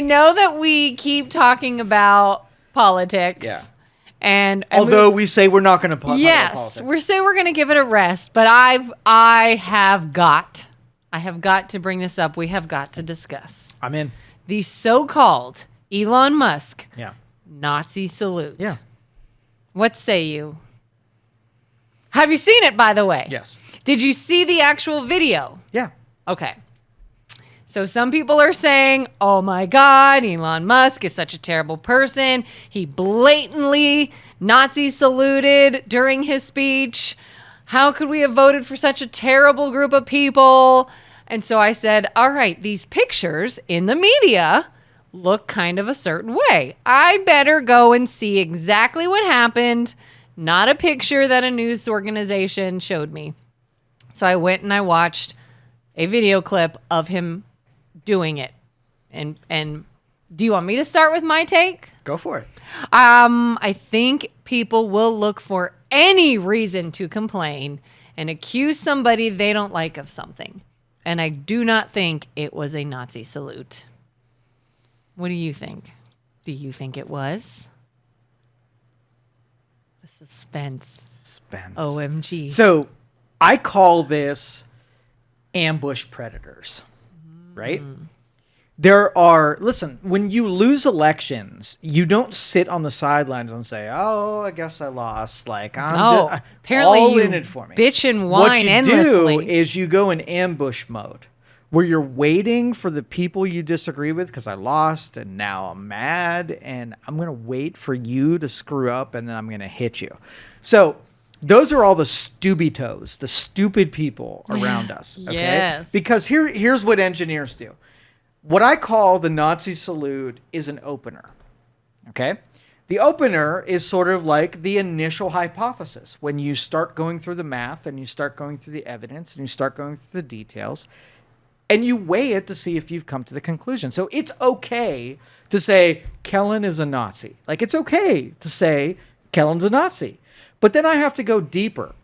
know that we keep talking about politics. Yeah. And although we say we're not going to talk about politics. Yes, we're going to give it a rest, but I have got to bring this up. We have got to discuss. I'm in. The so-called Elon Musk Nazi salute. Yeah. What say you? Have you seen it, by the way? Yes. Did you see the actual video? Yeah. Okay. So some people are saying, oh my God, Elon Musk is such a terrible person. He blatantly Nazi saluted during his speech. How could we have voted for such a terrible group of people? And so I said, all right, these pictures in the media look kind of a certain way. I better go and see exactly what happened, not a picture that a news organization showed me. So I went and I watched a video clip of him doing it. And do you want me to start with my take? Go for it. I think people will look for any reason to complain and accuse somebody they don't like of something. And I do not think it was a Nazi salute. What do you think? Do you think it was? The suspense. OMG. So I call this ambush predators, right? Listen, when you lose elections, you don't sit on the sidelines and say, oh, I guess I lost. Like, apparently all you in it for me. Bitch and whine What endlessly. you do is you go in ambush mode where you're waiting for the people you disagree with because I lost and now I'm mad and I'm going to wait for you to screw up and then I'm going to hit you. So those are all the stupid people around us. Okay? Yes. Because here's what engineers do. What I call the Nazi salute is an opener. Okay? The opener is sort of like the initial hypothesis. When you start going through the math and you start going through the evidence and you start going through the details and you weigh it to see if you've come to the conclusion. So it's okay to say Kelin is a Nazi. Like, it's okay to say Kelin's a Nazi. But then I have to go deeper.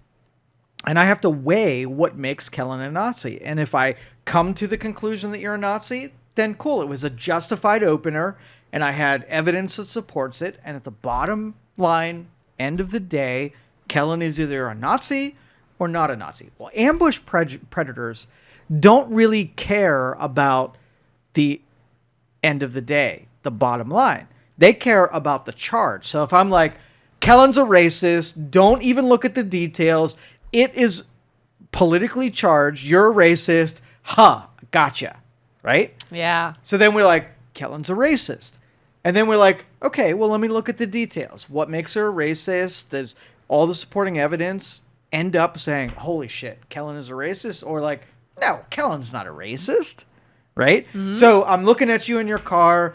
And I have to weigh what makes Kelin a Nazi. And if I come to the conclusion that you're a Nazi, then cool. It was a justified opener, and I had evidence that supports it. And at the bottom line, end of the day, Kelin is either a Nazi or not a Nazi. Well, ambush predators don't really care about the end of the day, the bottom line. They care about the charge. So if I'm like, Kelin's a racist, don't even look at the details. It is politically charged. You're a racist. Gotcha. Right? Yeah. So then we're like, Kelin's a racist. And then we're like, okay, well, let me look at the details. What makes her a racist? Does all the supporting evidence end up saying, holy shit, Kelin is a racist? Or like, no, Kelin's not a racist. Right? Mm-hmm. So I'm looking at you in your car.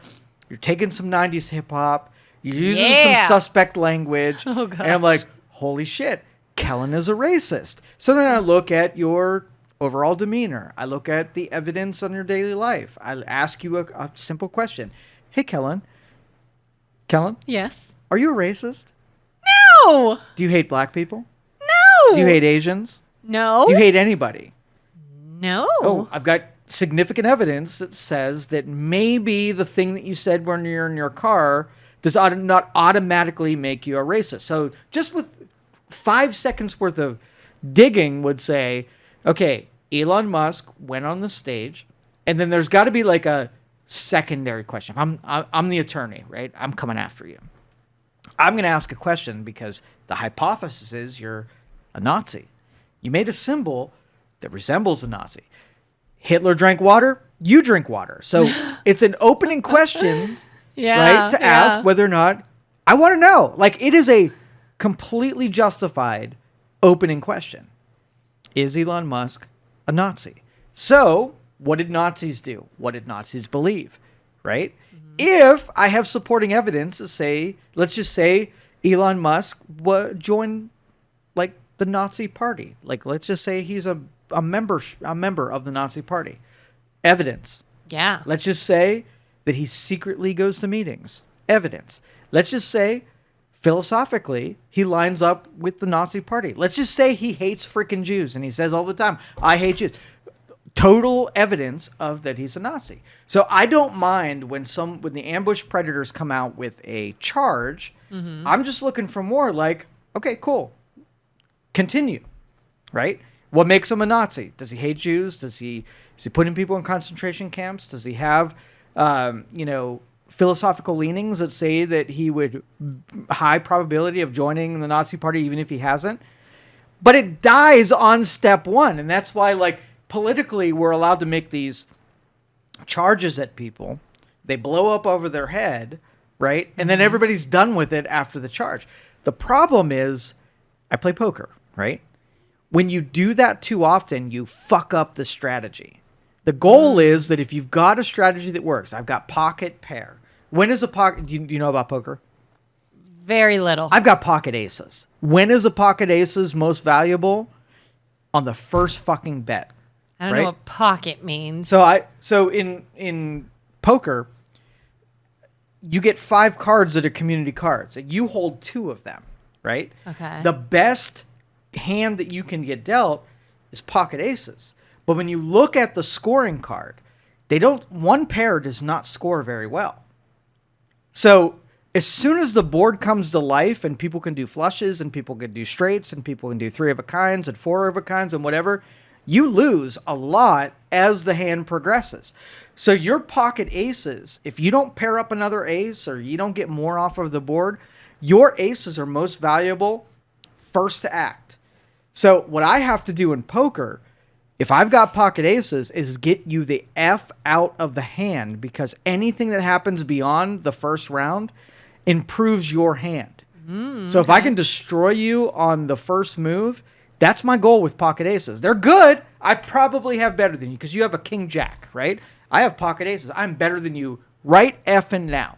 You're taking some 90s hip hop. You're using some suspect language. Oh, gosh. And I'm like, holy shit, Kelin is a racist. So then I look at your overall demeanor. I look at the evidence on your daily life. I ask you a simple question. Hey, Kelin. Yes. Are you a racist? No. Do you hate black people? No. Do you hate Asians? No. Do you hate anybody? No. Oh, I've got significant evidence that says that maybe the thing that you said when you're in your car does not automatically make you a racist. So just with 5 seconds worth of digging would say, okay, Elon Musk went on the stage, and then there's got to be like a secondary question. I'm the attorney, right? I'm coming after you. I'm going to ask a question because the hypothesis is you're a Nazi. You made a symbol that resembles a Nazi. Hitler drank water. You drink water. So it's an opening question, right? To ask whether or not I want to know. Like, it is a completely justified opening question. Is Elon Musk a Nazi? So what did Nazis do? What did Nazis believe? Right? Mm-hmm. If I have supporting evidence to say, let's just say Elon Musk joined like the Nazi party. Like, let's just say he's a member of the Nazi party. Evidence. Yeah. Let's just say that he secretly goes to meetings. Evidence. Let's just say philosophically he lines up with the Nazi party. Let's just say he hates freaking Jews and he says all the time, I hate Jews. total evidence of that he's a Nazi. So I don't mind when the ambush predators come out with a charge. I'm just looking for more like, okay, cool. Continue. Right? What makes him a Nazi? Does he hate Jews? Is he putting people in concentration camps? Does he have philosophical leanings that say that he would high probability of joining the Nazi party even if he hasn't? But it dies on step one. And that's why, like, politically, we're allowed to make these charges at people. They blow up over their head, right? And then everybody's done with it after the charge. The problem is, I play poker, right? When you do that too often, you fuck up the strategy. The goal is that if you've got a strategy that works, I've got pocket pair. When is a pocket? Do you know about poker? Very little. I've got pocket aces. When is a pocket aces most valuable? On the first fucking bet. I don't know what pocket means. So in poker, you get 5 cards that are community cards. You hold 2 of them, right? Okay. The best hand that you can get dealt is pocket aces. But when you look at the scoring card, one pair does not score very well. So as soon as the board comes to life and people can do flushes and people can do straights and people can do 3 of a kinds and 4 of a kinds and whatever, you lose a lot as the hand progresses. So your pocket aces, if you don't pair up another ace or you don't get more off of the board, your aces are most valuable first to act. So what I have to do in poker, if I've got pocket aces, is get you the F out of the hand, because anything that happens beyond the first round improves your hand. So if I can destroy you on the first move, that's my goal with pocket aces. They're good. I probably have better than you because you have a king jack, right? I have pocket aces. I'm better than you right effing now.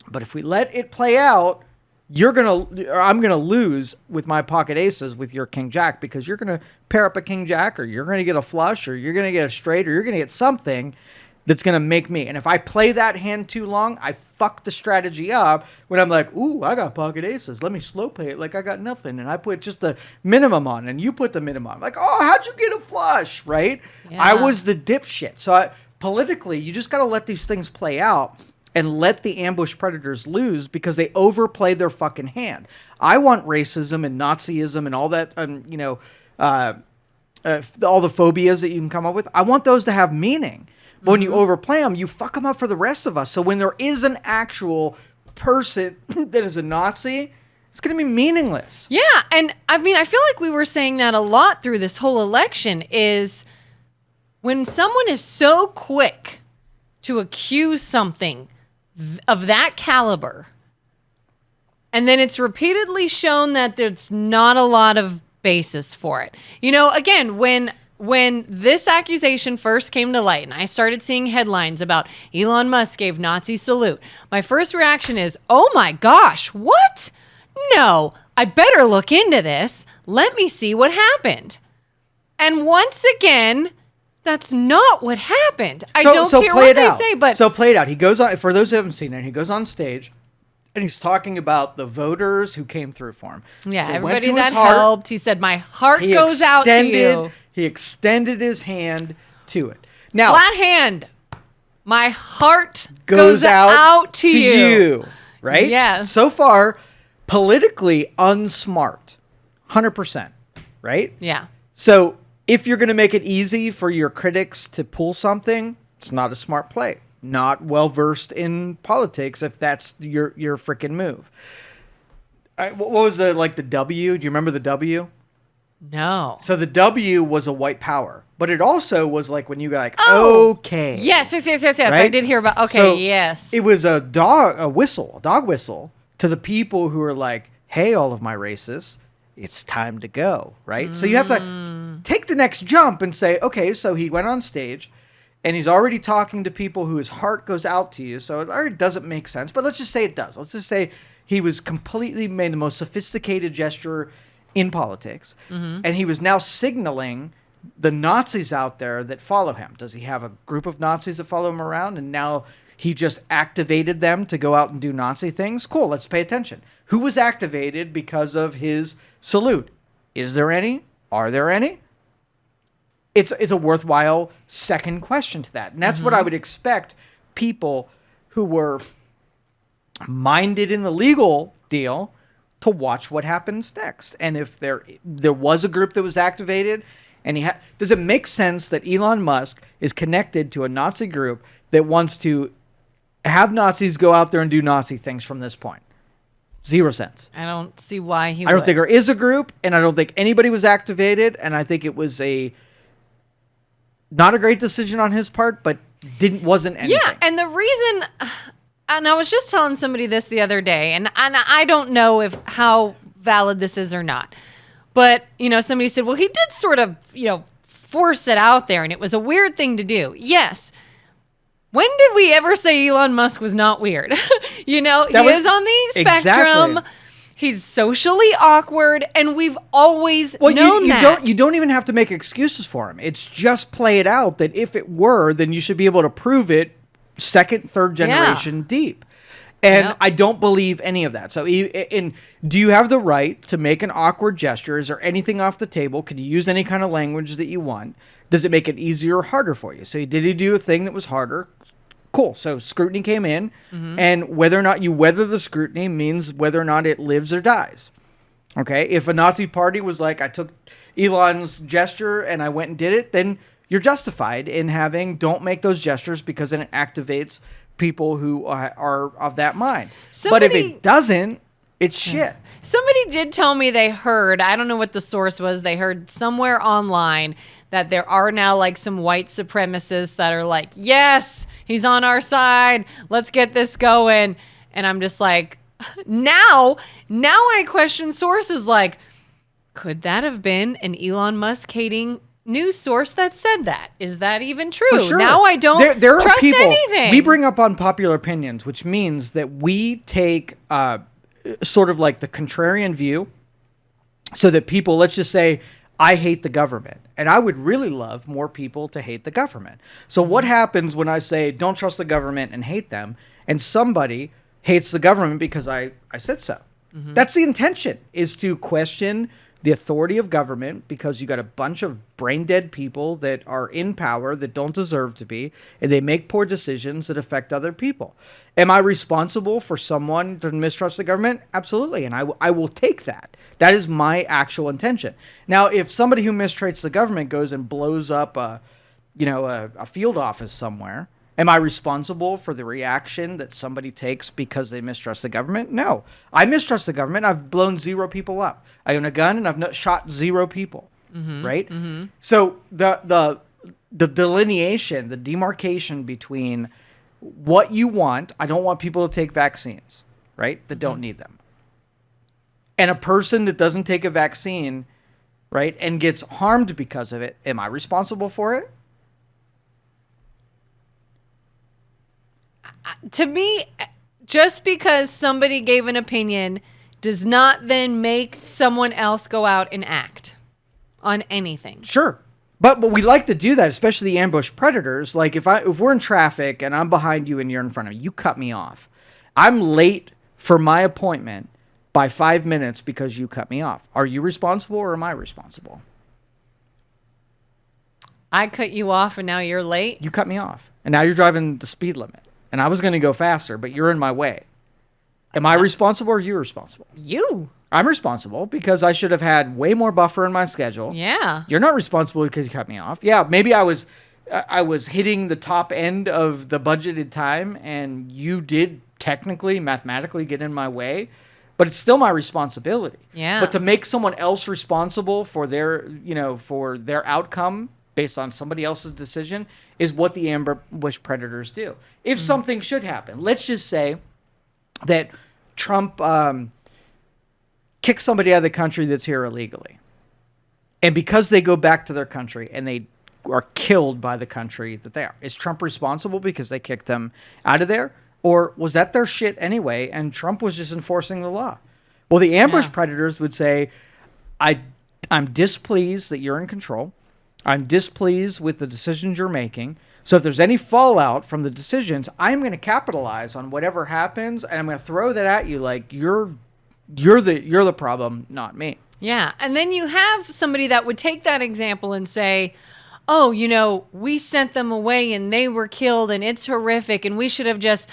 But if we let it play out, I'm gonna lose with my pocket aces with your king jack, because you're gonna pair up a king jack, or you're gonna get a flush, or you're gonna get a straight, or you're gonna get something that's gonna make me. And if I play that hand too long, I fuck the strategy up when I'm like, ooh, I got pocket aces. Let me slow play it like I got nothing, and I put just the minimum on, and you put the minimum on. Like, oh, how'd you get a flush, right? Yeah. I was the dipshit. So politically, you just gotta let these things play out and let the ambush predators lose, because they overplay their fucking hand. I want racism and Nazism and all that, all the phobias that you can come up with. I want those to have meaning. But when you overplay them, you fuck them up for the rest of us. So when there is an actual person that is a Nazi, it's going to be meaningless. Yeah, and I mean, I feel like we were saying that a lot through this whole election, is when someone is so quick to accuse something of that caliber, and then it's repeatedly shown that there's not a lot of basis for it. You know, again, when this accusation first came to light and I started seeing headlines about Elon Musk gave Nazi salute, my first reaction is, oh my gosh, what? No, I better look into this. Let me see what happened. And once again, that's not what happened. I don't care what they say, but... So play it out. He goes on, for those who haven't seen it, he goes on stage and he's talking about the voters who came through for him. Yeah, so everybody that helped. He said, my heart goes out to you. He extended his hand to it. Now, flat hand. My heart goes out to you. Right? Yes. So far, politically unsmart. 100%. Right? Yeah. So if you're going to make it easy for your critics to pull something, it's not a smart play. Not well versed in politics if that's your freaking move. What was the W? Do you remember the W? No. So the W was a white power, but it also was like when you got like, okay. Yes. Right? I did hear about, okay, so yes. It was a dog whistle to the people who are like, hey, all of my racists, it's time to go, right? So you have to take the next jump and say, okay, so he went on stage and he's already talking to people whose heart goes out to you. So it already doesn't make sense, but let's just say it does. Let's just say he was completely made the most sophisticated gesture in politics. And he was now signaling the Nazis out there that follow him. Does he have a group of Nazis that follow him around? And now he just activated them to go out and do Nazi things? Cool, let's pay attention. Who was activated because of his salute? Is there any? Are there any? it's a worthwhile second question to that. And that's what I would expect people who were minded in the legal deal to watch what happens next. And if there was a group that was activated, and does it make sense that Elon Musk is connected to a Nazi group that wants to have Nazis go out there and do Nazi things from this point? Zero sense. I don't see why he I don't think there is a group, and I don't think anybody was activated, and I think it was not a great decision on his part, but wasn't anything. Yeah, and the reason, and I was just telling somebody this the other day, and I don't know how valid this is or not, but, somebody said, well, he did sort of, force it out there, and it was a weird thing to do. Yes. When did we ever say Elon Musk was not weird? He is on the spectrum. Exactly. He's socially awkward, and we've always known that. You don't even have to make excuses for him. It's just play it out that if it were, then you should be able to prove it second, third generation deep. And I don't believe any of that. So, do you have the right to make an awkward gesture? Is there anything off the table? Can you use any kind of language that you want? Does it make it easier or harder for you? So, did he do a thing that was harder? Cool. So scrutiny came in, and whether or not you weather the scrutiny means whether or not it lives or dies. Okay. If a Nazi party was like, I took Elon's gesture and I went and did it, then you're justified in don't make those gestures because then it activates people who are of that mind. But if it doesn't, it's shit. Somebody did tell me they heard, I don't know what the source was, they heard somewhere online that there are now like some white supremacists that are like, yes, he's on our side. Let's get this going. And I'm just like, now I question sources like, could that have been an Elon Musk hating news source that said that? Is that even true? For sure. Now I don't there trust are people, anything. We bring up Unpopular Opinions, which means that we take sort of like the contrarian view so that people, let's just say, I hate the government. And I would really love more people to hate the government. So what happens when I say don't trust the government and hate them, and somebody hates the government because I said so? That's the intention, is to question the authority of government because you got a bunch of brain dead people that are in power that don't deserve to be, and they make poor decisions that affect other people. Am I responsible for someone to mistrust the government? Absolutely. And I will take that. That is my actual intention. Now, if somebody who mistreats the government goes and blows up a field office somewhere, am I responsible for the reaction that somebody takes because they mistrust the government? No. I mistrust the government. I've blown 0 people up. I own a gun and I've shot 0 people. Right? So the delineation, the demarcation between what you want, I don't want people to take vaccines, right, that don't need them, and a person that doesn't take a vaccine, right, and gets harmed because of it, am I responsible for it? To me, just because somebody gave an opinion does not then make someone else go out and act on anything. Sure. But we like to do that, especially the ambush predators. Like if we're in traffic and I'm behind you and you're in front of me, you cut me off. I'm late for my appointment by 5 minutes because you cut me off. Are you responsible or am I responsible? I cut you off and now you're late? You cut me off. And now you're driving the speed limit. And I was going to go faster, but you're in my way. Am I responsible or are you responsible? You. I'm responsible because I should have had way more buffer in my schedule. Yeah. You're not responsible because you cut me off. Yeah, maybe I was hitting the top end of the budgeted time and you did technically, mathematically get in my way, but it's still my responsibility. Yeah. But to make someone else responsible for their outcome based on somebody else's decision is what the ambush predators do. If something should happen, let's just say that Trump kick somebody out of the country that's here illegally. And because they go back to their country and they are killed by the country that they are, is Trump responsible because they kicked them out of there? Or was that their shit anyway and Trump was just enforcing the law? Well, the ambush predators would say, I'm displeased that you're in control. I'm displeased with the decisions you're making. So if there's any fallout from the decisions, I'm going to capitalize on whatever happens and I'm going to throw that at you like you're the problem, not me. Yeah. And then you have somebody that would take that example and say, oh, we sent them away and they were killed and it's horrific and we should have just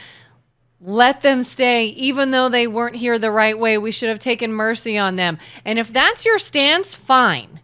let them stay even though they weren't here the right way. We should have taken mercy on them. And if that's your stance, fine.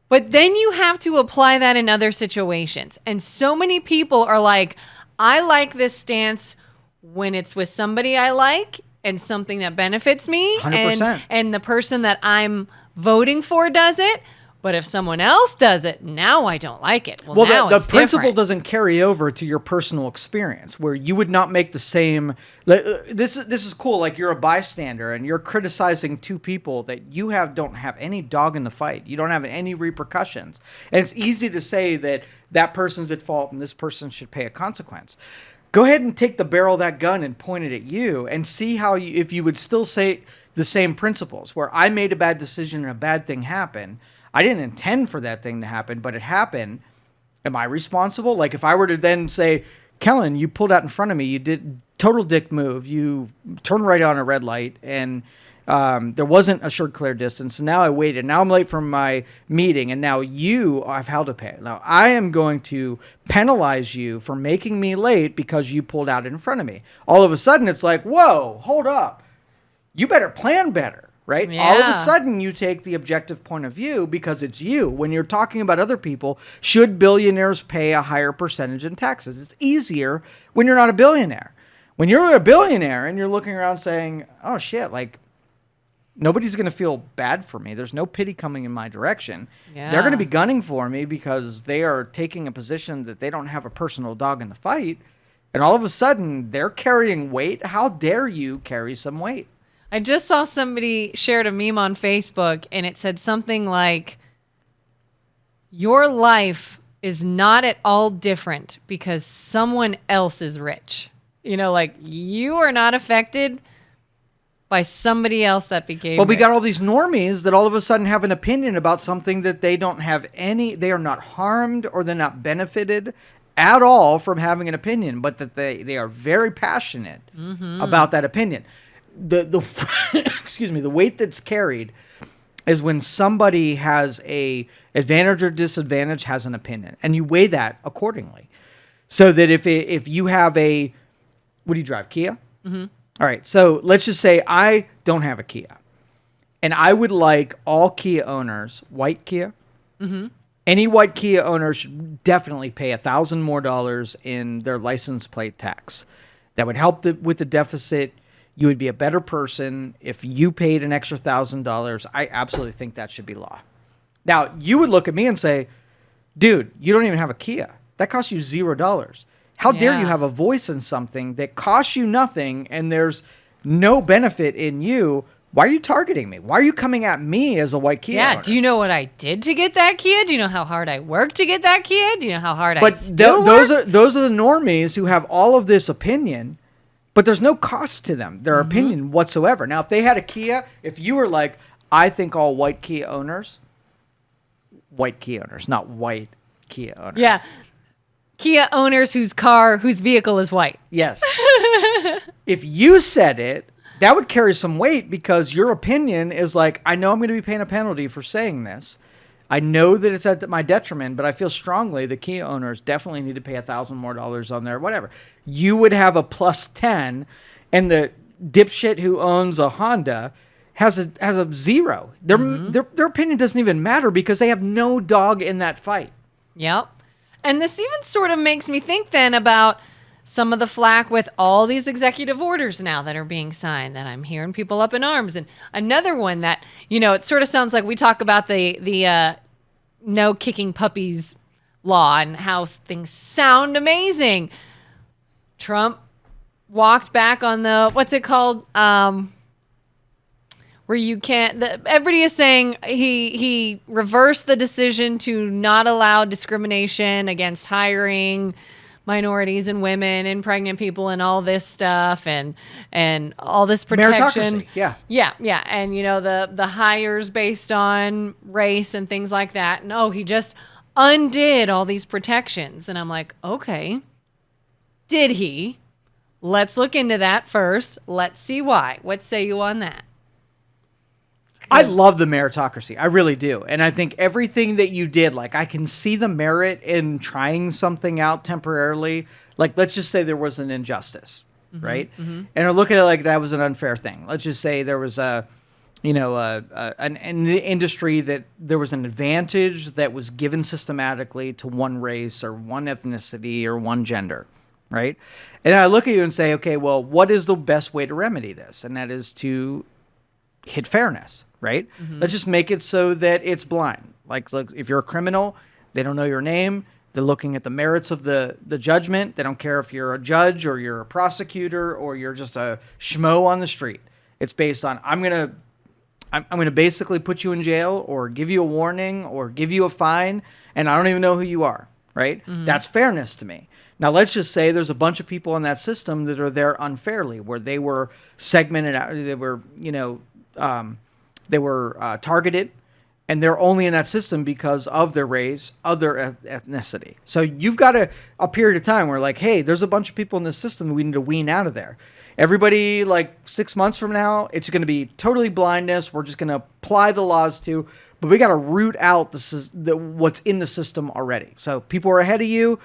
But then you have to apply that in other situations. And so many people are like, I like this stance when it's with somebody I like and something that benefits me. 100%. And the person that I'm voting for does it. But if someone else does it, now I don't like it. Well, now the it's principle different. doesn't carry over to your personal experience, where you would not make the same. This is cool. Like, you're a bystander and you're criticizing two people that you don't have any dog in the fight. You don't have any repercussions, and it's easy to say that person's at fault and this person should pay a consequence. Go ahead and take the barrel of that gun and point it at you, and see if you would still say the same principles. Where I made a bad decision and a bad thing happened. I didn't intend for that thing to happen, but it happened. Am I responsible? Like, if I were to then say, Kelin, you pulled out in front of me, you did total dick move, you turned right on a red light, and there wasn't assured clear distance, and now I waited. Now I'm late for my meeting, and now I've held to pay. Now I am going to penalize you for making me late because you pulled out in front of me. All of a sudden, it's like, whoa, hold up. You better plan better. Right? Yeah. All of a sudden, you take the objective point of view because it's you. When you're talking about other people, should billionaires pay a higher percentage in taxes? It's easier when you're not a billionaire. When you're a billionaire and you're looking around saying, oh, shit, like, nobody's going to feel bad for me. There's no pity coming in my direction. Yeah. They're going to be gunning for me because they are taking a position that they don't have a personal dog in the fight. And all of a sudden, they're carrying weight. How dare you carry some weight? I just saw somebody shared a meme on Facebook, and it said something like, your life is not at all different because someone else is rich. Like, you are not affected by somebody else that became But we rich. got all these normies that all of a sudden have an opinion about something that they don't have they are not harmed or they're not benefited at all from having an opinion, but that they are very passionate about that opinion. The excuse me, the weight that's carried is when somebody has a advantage or disadvantage, has an opinion, and you weigh that accordingly. So that if you have what do you drive, Kia? Mm-hmm. All right, so let's just say I don't have a Kia, and I would like all Kia owners, white Kia, any white Kia owner should definitely pay $1,000 more in their license plate tax. That would help with the deficit. You would be a better person if you paid an extra $1,000. I absolutely think that should be law. Now, you would look at me and say, dude, you don't even have a Kia. That costs you $0. How dare you have a voice in something that costs you nothing and there's no benefit in you? Why are you targeting me? Why are you coming at me as a white Kia owner? Do you know what I did to get that Kia? Do you know how hard I worked to get that Kia? Do you know how hard I But still those work? are the normies who have all of this opinion, but there's no cost to them, their opinion whatsoever. Now, if they had a Kia, if you were like, I think all white Kia owners, not white Kia owners. Yeah. Kia owners whose vehicle is white. Yes. If you said it, that would carry some weight because your opinion is like, I know I'm going to be paying a penalty for saying this. I know that it's at my detriment, but I feel strongly the Kia owners definitely need to pay $1,000 more on there, whatever. You would have a plus 10, and the dipshit who owns a Honda has a 0. Their opinion doesn't even matter because they have no dog in that fight. Yep. And this even sort of makes me think then about some of the flack with all these executive orders now that are being signed that I'm hearing people up in arms. And another one that, it sort of sounds like we talk about the no kicking puppies law and how things sound amazing. Trump walked back on the, what's it called? Where you can't, everybody is saying he reversed the decision to not allow discrimination against hiring minorities and women and pregnant people and all this stuff and all this protection. Meritocracy, yeah. And the hires based on race and things like that. No, he just undid all these protections. And I'm like, okay, did he? Let's look into that first. Let's see why. What say you on that? I love the meritocracy. I really do. And I think everything that you did, like I can see the merit in trying something out temporarily. Like, let's just say there was an injustice, right? And I look at it like that was an unfair thing. Let's just say there was an industry that there was an advantage that was given systematically to one race or one ethnicity or one gender, right? And I look at you and say, okay, well, what is the best way to remedy this? And that is to hit fairness, right? Let's just make it so that it's blind. Like, look, if you're a criminal, they don't know your name. They're looking at the merits of the judgment. They don't care if you're a judge or you're a prosecutor or you're just a schmo on the street. It's based on, I'm going to basically put you in jail or give you a warning or give you a fine, and I don't even know who you are, right? That's fairness to me. Now, let's just say there's a bunch of people in that system that are there unfairly, where they were segmented out, they were, targeted, and they're only in that system because of their race, of their ethnicity. So you've got a period of time where, like, hey, there's a bunch of people in this system we need to wean out of there. Everybody, like 6 months from now, it's going to be totally blindness. We're just going to apply the laws to, but we got to root out what's in the system already. So people are ahead of you.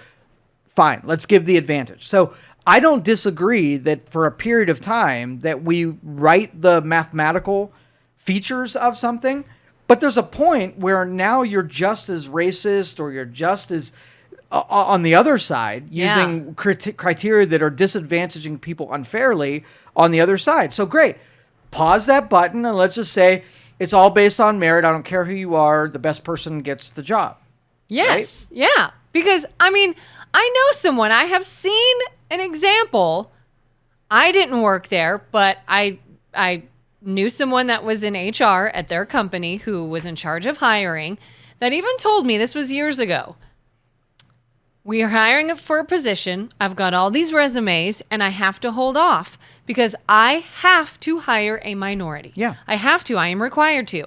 Fine, let's give the advantage. So I don't disagree that for a period of time that we write the mathematical features of something, but there's a point where now you're just as racist or you're just as on the other side using criteria that are disadvantaging people unfairly on the other side. So great, pause that button and let's just say it's all based on merit. I don't care who you are. The best person gets the job. Yes. Right? Yeah. Because, I mean, I know someone. I have seen an example. I didn't work there, but I knew someone that was in HR at their company who was in charge of hiring that even told me, this was years ago, we are hiring for a position. I've got all these resumes and I have to hold off because I have to hire a minority. Yeah. I have to. I am required to.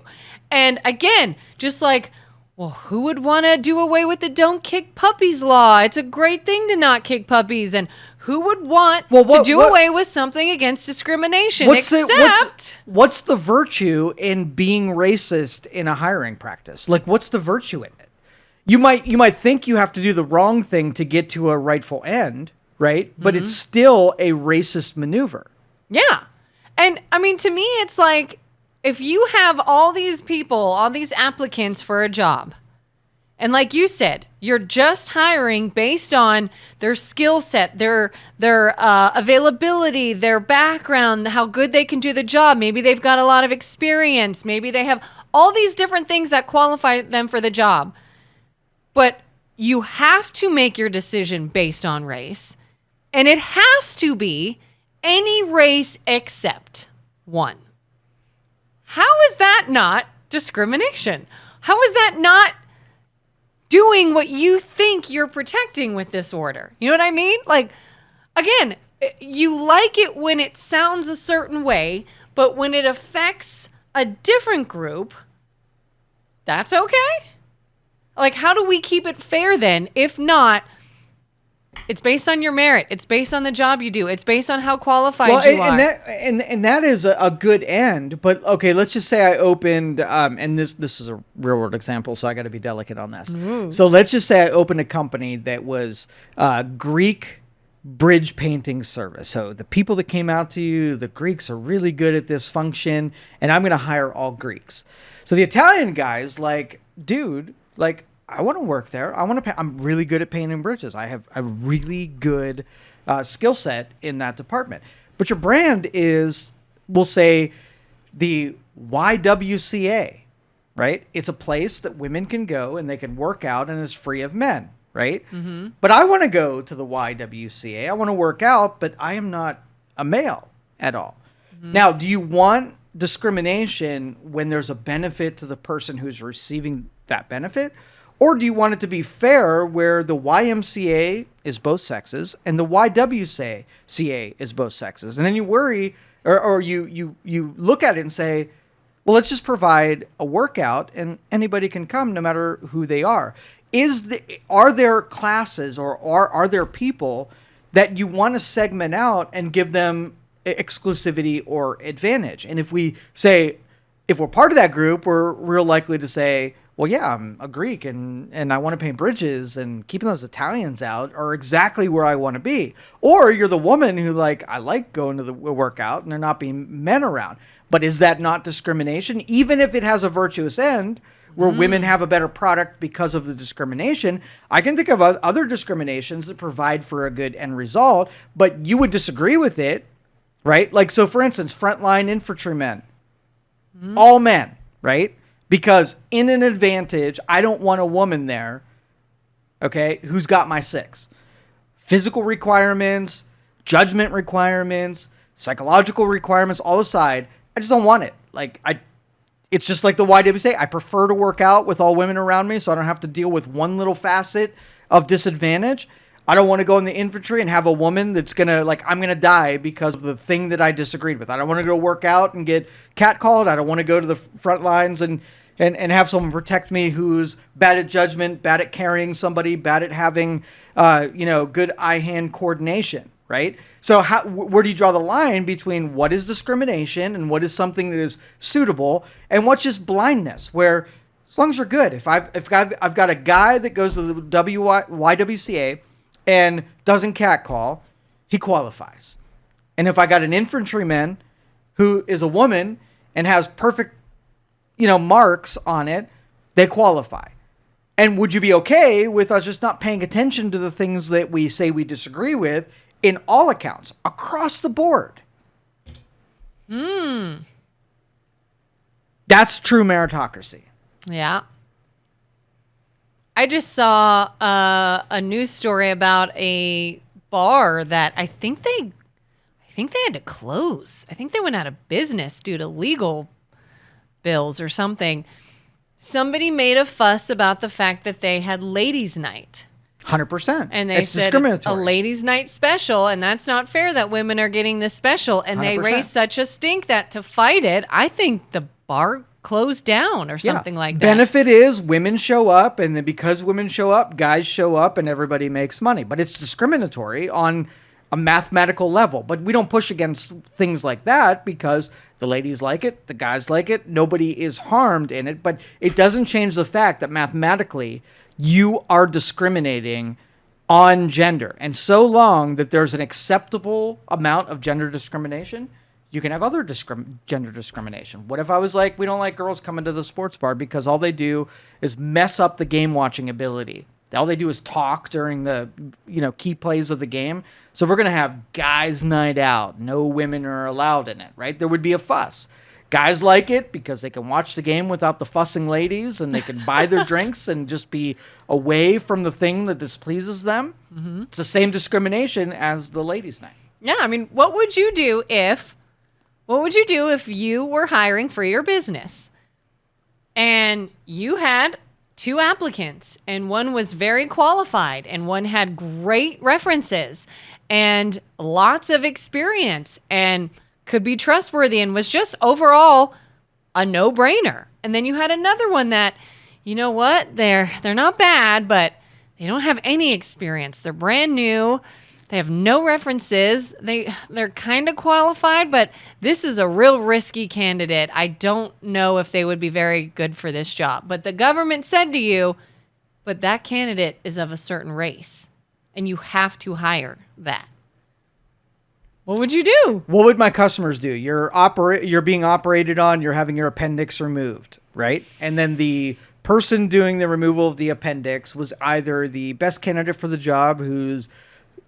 And again, just like, well, who would want to do away with the don't kick puppies law? It's a great thing to not kick puppies. And who would want to do away with something against discrimination? What's the virtue in being racist in a hiring practice? Like, what's the virtue in it? You might think you have to do the wrong thing to get to a rightful end, right? But it's still a racist maneuver. Yeah. And, I mean, to me, it's like, if you have all these people, all these applicants for a job, and like you said, you're just hiring based on their skill set, their availability, their background, how good they can do the job. Maybe they've got a lot of experience. Maybe they have all these different things that qualify them for the job. But you have to make your decision based on race, and it has to be any race except one. How is that not discrimination? How is that not doing what you think you're protecting with this order? You know what I mean? Like, again, you like it when it sounds a certain way, but when it affects a different group, that's okay? Like, how do we keep it fair then? If not, it's based on your merit. It's based on the job you do. It's based on how qualified you are. And that is a good end. But okay, let's just say I opened, and this is a real world example, so I got to be delicate on this. So let's just say I opened a company that was Greek bridge painting service. So the people that came out to you, the Greeks are really good at this function, and I'm going to hire all Greeks. So the Italian guy's like, dude, like, I want to work there. I want to. I'm really good at painting bridges. I have a really good skill set in that department. But your brand is, we'll say, the YWCA, right? It's a place that women can go and they can work out and it's free of men, right? But I want to go to the YWCA. I want to work out, but I am not a male at all. Now, do you want discrimination when there's a benefit to the person who's receiving that benefit? Or do you want it to be fair where the YMCA is both sexes and the YWCA is both sexes? And then you worry or you look at it and say, well, let's just provide a workout and anybody can come no matter who they are. Are there classes or are there people that you want to segment out and give them exclusivity or advantage? And if we say If we're part of that group, we're real likely to say, well, yeah, I'm a Greek and I want to paint bridges, and keeping those Italians out are exactly where I want to be. Or you're the woman who I like going to the workout and there not being men around. But is that not discrimination? Even if it has a virtuous end where women have a better product because of the discrimination, I can think of other discriminations that provide for a good end result, but you would disagree with it, right? Like, so for instance, frontline infantrymen, all men, right? Because in an advantage, I don't want a woman there, okay, who's got my 6. Physical requirements, judgment requirements, psychological requirements, all aside, I just don't want it. It's just like the YWCA. I prefer to work out with all women around me so I don't have to deal with one little facet of disadvantage. I don't want to go in the infantry and have a woman that's going to, I'm going to die because of the thing that I disagreed with. I don't want to go work out and get catcalled. I don't want to go to the front lines and have someone protect me who's bad at judgment, bad at carrying somebody, bad at having, good eye-hand coordination, right? So where do you draw the line between what is discrimination and what is something that is suitable and what's just blindness, where as long as you're good, if I've got a guy that goes to the YWCA and doesn't catcall, he qualifies. And if I got an infantryman who is a woman and has perfect, marks on it, they qualify. And would you be okay with us just not paying attention to the things that we say we disagree with in all accounts, across the board? That's true meritocracy. Yeah. I just saw a news story about a bar that I think they had to close. I think they went out of business due to legal bills or something. Somebody made a fuss about the fact that they had ladies' night. 100%. And they said it's a ladies' night special, and that's not fair that women are getting this special. And 100%. They raised such a stink that to fight it, I think the bar closed down or something like that. Benefit is women show up, and then because women show up, guys show up, and everybody makes money. But it's discriminatory on a mathematical level. But we don't push against things like that because the ladies like it, the guys like it, nobody is harmed in it. But it doesn't change the fact that mathematically you are discriminating on gender. And so long that there's an acceptable amount of gender discrimination, you can have other gender discrimination. What if I was like, we don't like girls coming to the sports bar because all they do is mess up the game watching ability. All they do is talk during the key plays of the game. So we're going to have guys' night out. No women are allowed in it, right? There would be a fuss. Guys like it because they can watch the game without the fussing ladies, and they can buy their drinks and just be away from the thing that displeases them. Mm-hmm. It's the same discrimination as the ladies' night. Yeah, I mean, what would you do if you were hiring for your business and you had 2 applicants and one was very qualified and one had great references and lots of experience and could be trustworthy and was just overall a no-brainer. And then you had another one that, you know what, they're not bad, but they don't have any experience. They're brand new. They have no references. They're kind of qualified, but this is a real risky candidate. I don't know if they would be very good for this job. But the government said to you, but that candidate is of a certain race, and you have to hire that. What would you do? What would my customers do? You're being operated on. You're having your appendix removed, right? And then the person doing the removal of the appendix was either the best candidate for the job, who's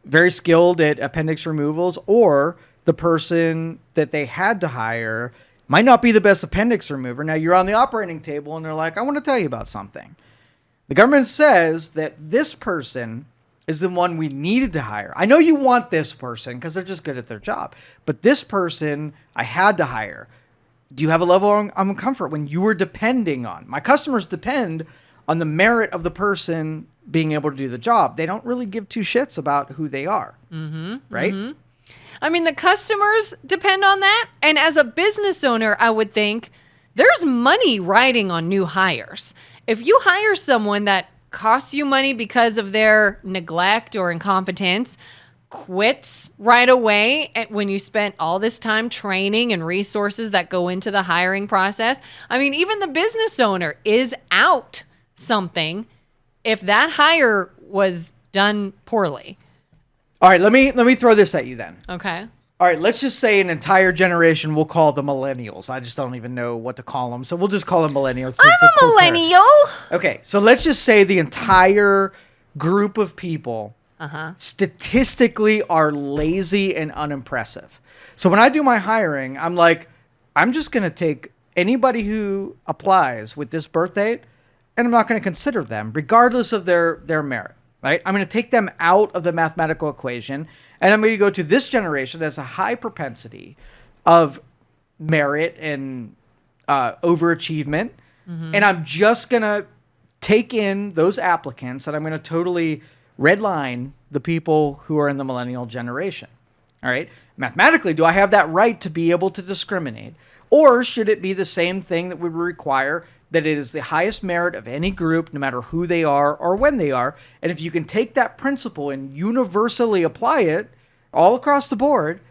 very skilled at appendix removals, or the person that they had to hire might not be the best appendix remover. Now you're on the operating table and they're like, I want to tell you about something. The government says that this person is the one we needed to hire. I know you want this person because they're just good at their job, but this person I had to hire. Do you have a level of comfort when you were depending on? My customers depend on the merit of the person being able to do the job. They don't really give 2 shits about who they are. Mm-hmm, right? Mm-hmm. I mean, the customers depend on that. And as a business owner, I would think there's money riding on new hires. If you hire someone that costs you money because of their neglect or incompetence, quits right away when you spent all this time training and resources that go into the hiring process. I mean, even the business owner is out something if that hire was done poorly. All right, let me throw this at you then. Okay. All right, let's just say an entire generation, we'll call the millennials. I just don't even know what to call them. So we'll just call them millennials. I'm a millennial. Okay, so let's just say the entire group of people statistically are lazy and unimpressive. So when I do my hiring, I'm like, I'm just going to take anybody who applies with this birth date, and I'm not going to consider them regardless of their merit, right? I'm going to take them out of the mathematical equation, and I'm going to go to this generation that has a high propensity of merit and overachievement, and I'm just going to take in those applicants, and I'm going to totally redline the people who are in the millennial generation. All right? Mathematically, do I have that right to be able to discriminate? Or should it be the same thing that would require that it is the highest merit of any group, no matter who they are or when they are? And if you can take that principle and universally apply it all across the board,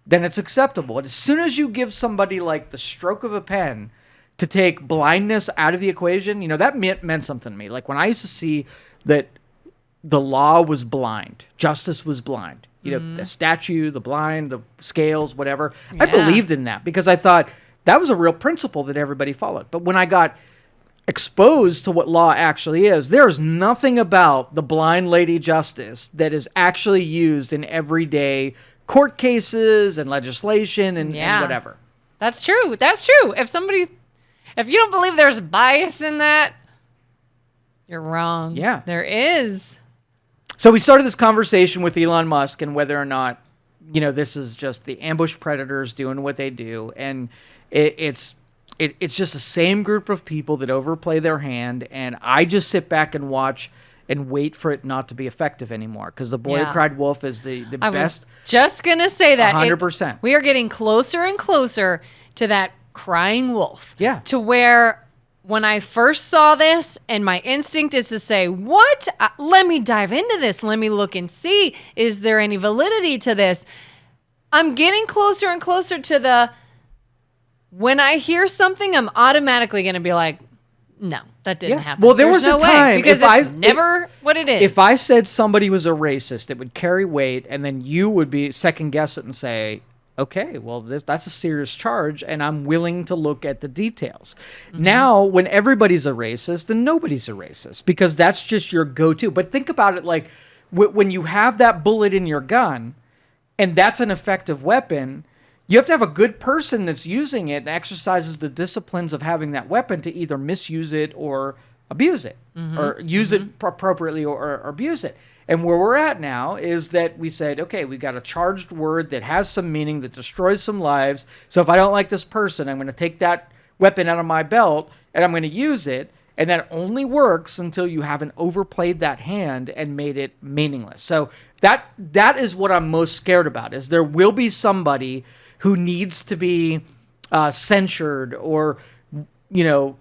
then it's acceptable. And as soon as you give somebody like the stroke of a pen to take blindness out of the equation, you know, that meant something to me. Like when I used to see that the law was blind, justice was blind, you know, the statue, the blind, the scales, whatever. Yeah. I believed in that because I thought that was a real principle that everybody followed. But when I got exposed to what law actually is, there is nothing about the blind lady justice that is actually used in everyday court cases and legislation and whatever. That's true. That's true. If you don't believe there's bias in that, you're wrong. Yeah. There is. So we started this conversation with Elon Musk and whether or not, you know, this is just the ambush predators doing what they do. And it's just the same group of people that overplay their hand. And I just sit back and watch and wait for it not to be effective anymore. Because the boy who cried wolf is the best. I was just going to say that. 100%. We are getting closer and closer to that crying wolf. Yeah. To where when I first saw this and my instinct is to say, what? Let me dive into this. Let me look and see. Is there any validity to this? I'm getting closer and closer to when I hear something, I'm automatically going to be like, no, that didn't happen. Well, there was a time. Because it's never what it is. If I said somebody was a racist, it would carry weight, and then you would be second guess it and say, okay, well, that's a serious charge, and I'm willing to look at the details. Now, when everybody's a racist, then nobody's a racist, because that's just your go-to. But think about it like when you have that bullet in your gun, and that's an effective weapon, you have to have a good person that's using it and exercises the disciplines of having that weapon to either misuse it or abuse it, or use it appropriately or abuse it. And where we're at now is that we said, okay, we've got a charged word that has some meaning, that destroys some lives. So if I don't like this person, I'm going to take that weapon out of my belt and I'm going to use it. And that only works until you haven't overplayed that hand and made it meaningless. So that is what I'm most scared about, is there will be somebody who needs to be censured, or, you know,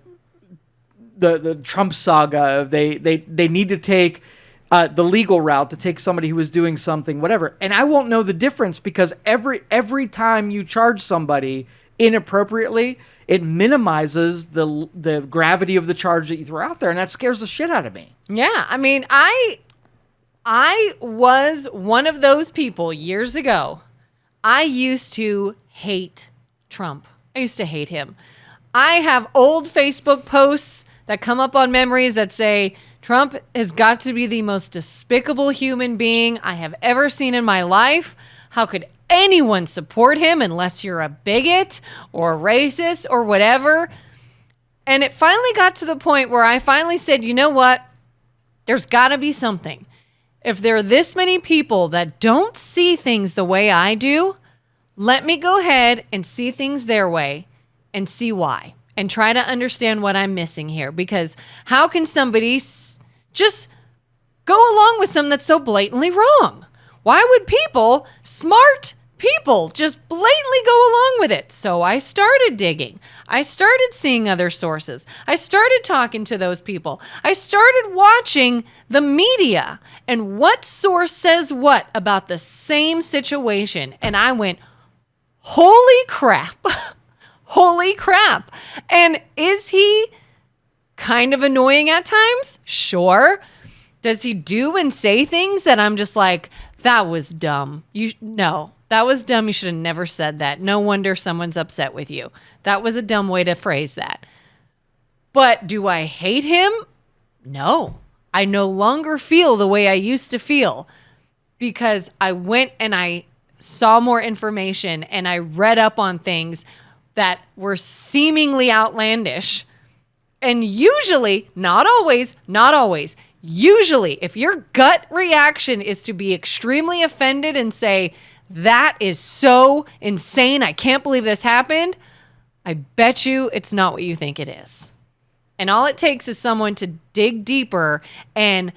the Trump saga. They need to take the legal route to take somebody who was doing something, whatever. And I won't know the difference, because every time you charge somebody inappropriately, it minimizes the gravity of the charge that you throw out there, and that scares the shit out of me. Yeah, I mean, I was one of those people years ago. I used to hate Trump. I used to hate him. I have old Facebook posts that come up on memories that say, Trump has got to be the most despicable human being I have ever seen in my life. How could anyone support him unless you're a bigot or racist or whatever? And it finally got to the point where I finally said, you know what? There's got to be something. If there are this many people that don't see things the way I do, let me go ahead and see things their way and see why, and try to understand what I'm missing here. Because how can somebody just go along with something that's so blatantly wrong? Why would people, smart people just blatantly go along with it. So I started digging. I started seeing other sources. I started talking to those people. I started watching the media and what source says what about the same situation. And I went, holy crap. Holy crap. And is he kind of annoying at times? Sure. Does he do and say things that I'm just like, that was dumb. No, that was dumb. You should have never said that. No wonder someone's upset with you. That was a dumb way to phrase that. But do I hate him? No. I no longer feel the way I used to feel because I went and I saw more information and I read up on things that were seemingly outlandish. And usually, not always, usually, if your gut reaction is to be extremely offended and say, that is so insane, I can't believe this happened, I bet you it's not what you think it is. And all it takes is someone to dig deeper and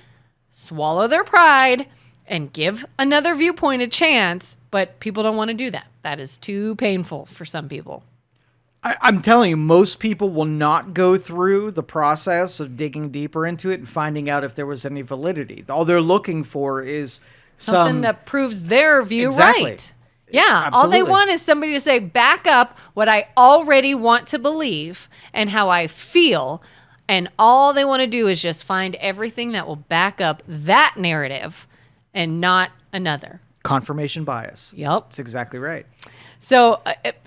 swallow their pride and give another viewpoint a chance, but people don't want to do that. That is too painful for some people. I'm telling you, most people will not go through the process of digging deeper into it and finding out if there was any validity. All they're looking for is something that proves their view exactly. right. Yeah, Absolutely. all they want is somebody to say, back up what I already want to believe and how I feel. And all they want to do is just find everything that will back up that narrative and not another. Confirmation bias. Yep. That's exactly right. So,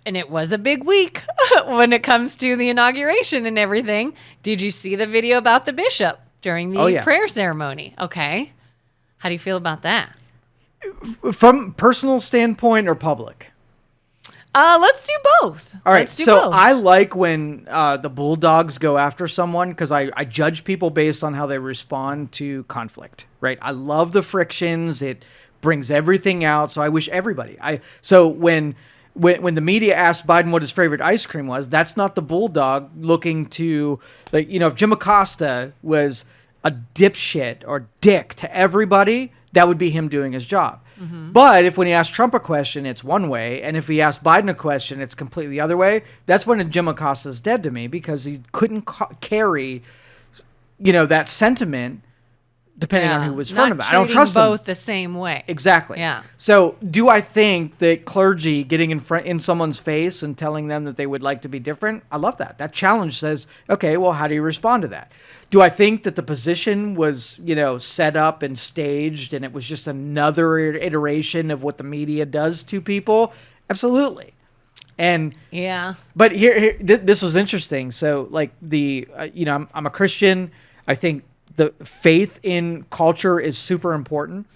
and it was a big week when it comes to the inauguration and everything. Did you see the video about the bishop during the prayer ceremony? Okay. How do you feel about that? From personal standpoint or public? Let's do both. All right. So I like when the bulldogs go after someone because I judge people based on how they respond to conflict, right? I love the frictions. It brings everything out. So I wish everybody. So when the media asked Biden what his favorite ice cream was, that's not the bulldog looking to, like, if Jim Acosta was a dipshit or dick to everybody, that would be him doing his job. Mm-hmm. But if when he asked Trump a question, it's one way, and if he asked Biden a question, it's completely the other way, that's when Jim Acosta's dead to me because he couldn't carry, that sentiment depending on who was in front of him. I don't trust them both the same way. Exactly. Yeah. So do I think that clergy getting in someone's face and telling them that they would like to be different? I love that. That challenge says, okay, well, how do you respond to that? Do I think that the position was, set up and staged and it was just another iteration of what the media does to people? Absolutely. And yeah. But this was interesting. So like I'm a Christian. I think the faith in culture is super important.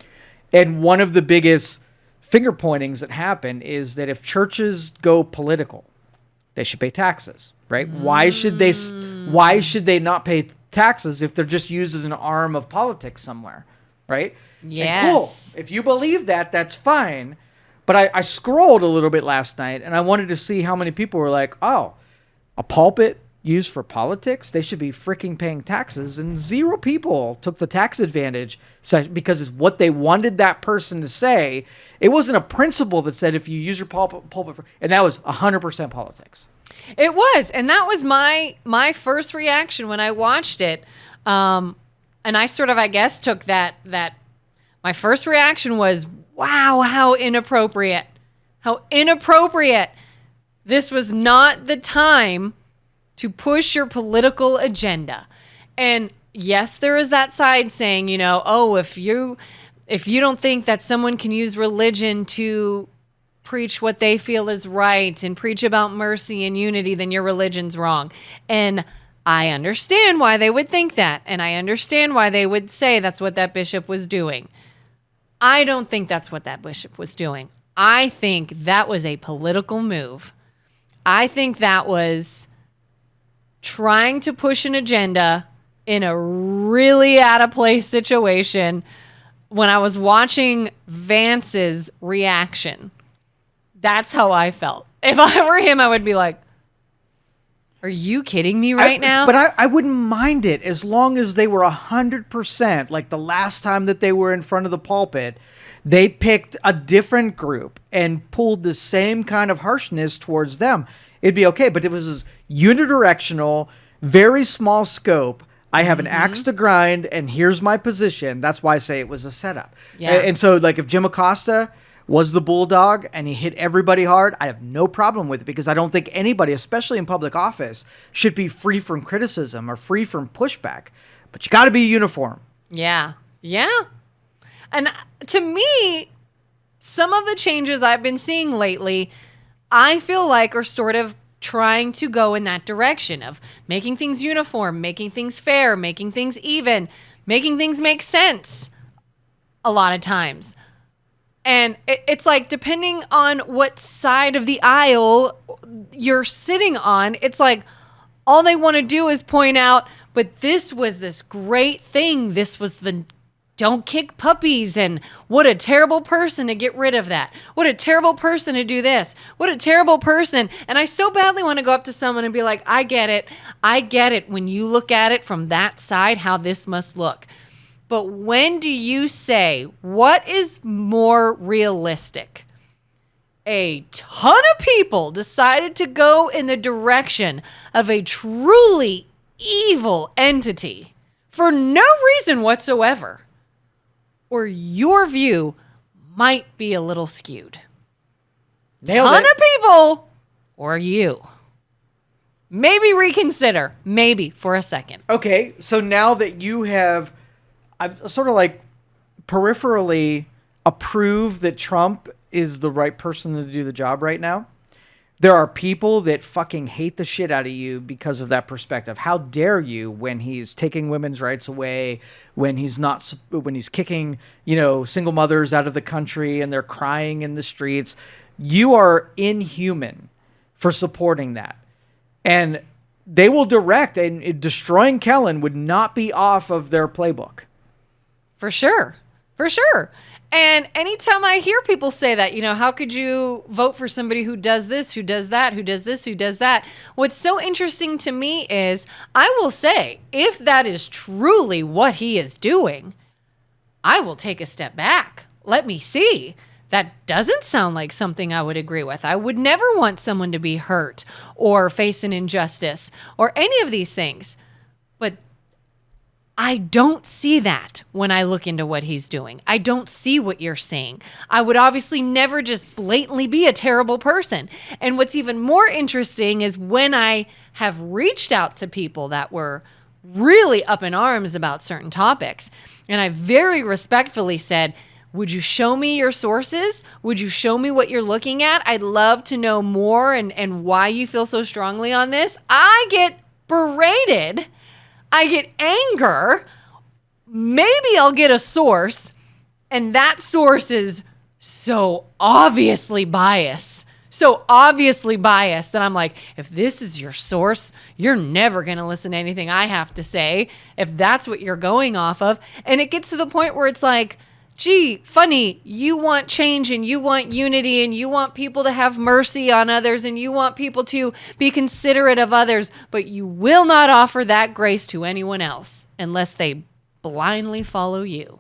And one of the biggest finger pointings that happen is that if churches go political, they should pay taxes, right? Why should they not pay taxes if they're just used as an arm of politics somewhere, right? Yes. And cool. If you believe that, that's fine. But I scrolled a little bit last night and I wanted to see how many people were like, oh, a pulpit used for politics, they should be freaking paying taxes. And zero people took the tax advantage because it's what they wanted that person to say. It wasn't a principle that said if you use your pulpit and that was 100% politics. It was. And that was my first reaction when I watched it. And I sort of, I guess, took that my first reaction was, wow, how inappropriate. How inappropriate. This was not the time to push your political agenda. And yes, there is that side saying, if you don't think that someone can use religion to preach what they feel is right and preach about mercy and unity, then your religion's wrong. And I understand why they would think that. And I understand why they would say that's what that bishop was doing. I don't think that's what that bishop was doing. I think that was a political move. I think that was trying to push an agenda in a really out of place situation. When I was watching Vance's reaction, that's how I felt. If I were him, I would be like, are you kidding me right now? But I wouldn't mind it as long as they were 100%, like the last time that they were in front of the pulpit, they picked a different group and pulled the same kind of harshness towards them, it'd be okay. But it was this unidirectional, very small scope. I have an axe to grind, and here's my position. That's why I say it was a setup. Yeah. And so, like, if Jim Acosta was the bulldog and he hit everybody hard, I have no problem with it, because I don't think anybody, especially in public office, should be free from criticism or free from pushback. But you got to be uniform. Yeah. Yeah. And to me, some of the changes I've been seeing lately, I feel like are sort of trying to go in that direction of making things uniform, making things fair, making things even, making things make sense a lot of times. And it's like, depending on what side of the aisle you're sitting on, it's like all they want to do is point out, but this was this great thing. This was the don't kick puppies, and what a terrible person to get rid of that. What a terrible person to do this. What a terrible person. And I so badly want to go up to someone and be like, I get it. I get it when you look at it from that side, how this must look. But when do you say, what is more realistic? A ton of people decided to go in the direction of a truly evil entity for no reason whatsoever, or your view might be a little skewed. Ton of people, or you. Maybe reconsider. Maybe for a second. Okay, so now that you have, I've sort of like peripherally approved that Trump is the right person to do the job right now, there are people that fucking hate the shit out of you because of that perspective. How dare you, when he's taking women's rights away, when he's kicking, single mothers out of the country and they're crying in the streets. You are inhuman for supporting that. And they will direct, and destroying Kelin would not be off of their playbook. For sure. For sure. And anytime I hear people say that, how could you vote for somebody who does this, who does that, who does this, who does that? What's so interesting to me is, I will say, if that is truly what he is doing, I will take a step back. Let me see. That doesn't sound like something I would agree with. I would never want someone to be hurt or face an injustice or any of these things. But I don't see that when I look into what he's doing. I don't see what you're saying. I would obviously never just blatantly be a terrible person. And what's even more interesting is when I have reached out to people that were really up in arms about certain topics, and I very respectfully said, would you show me your sources? Would you show me what you're looking at? I'd love to know more and why you feel so strongly on this. I get berated. I get anger. Maybe I'll get a source, and that source is so obviously biased. So obviously biased that I'm like, if this is your source, you're never going to listen to anything I have to say if that's what you're going off of. And it gets to the point where it's like, gee, funny, you want change and you want unity and you want people to have mercy on others and you want people to be considerate of others, but you will not offer that grace to anyone else unless they blindly follow you.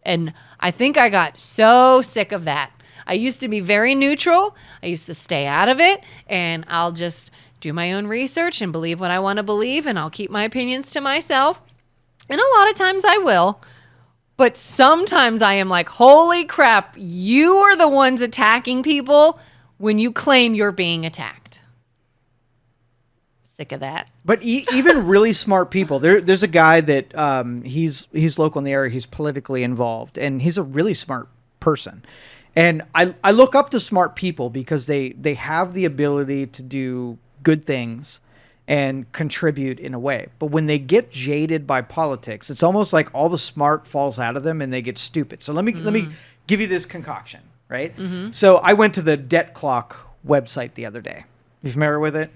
And I think I got so sick of that. I used to be very neutral. I used to stay out of it, and I'll just do my own research and believe what I want to believe, and I'll keep my opinions to myself. And a lot of times I will. But sometimes I am like, holy crap, you are the ones attacking people when you claim you're being attacked. Sick of that. But even really smart people, there's a guy that he's local in the area. He's politically involved, and he's a really smart person. And I look up to smart people because they have the ability to do good things and contribute in a way. But when they get jaded by politics, it's almost like all the smart falls out of them and they get stupid. So let me give you this concoction, right? Mm-hmm. So I went to the Debt Clock website the other day. You familiar with it?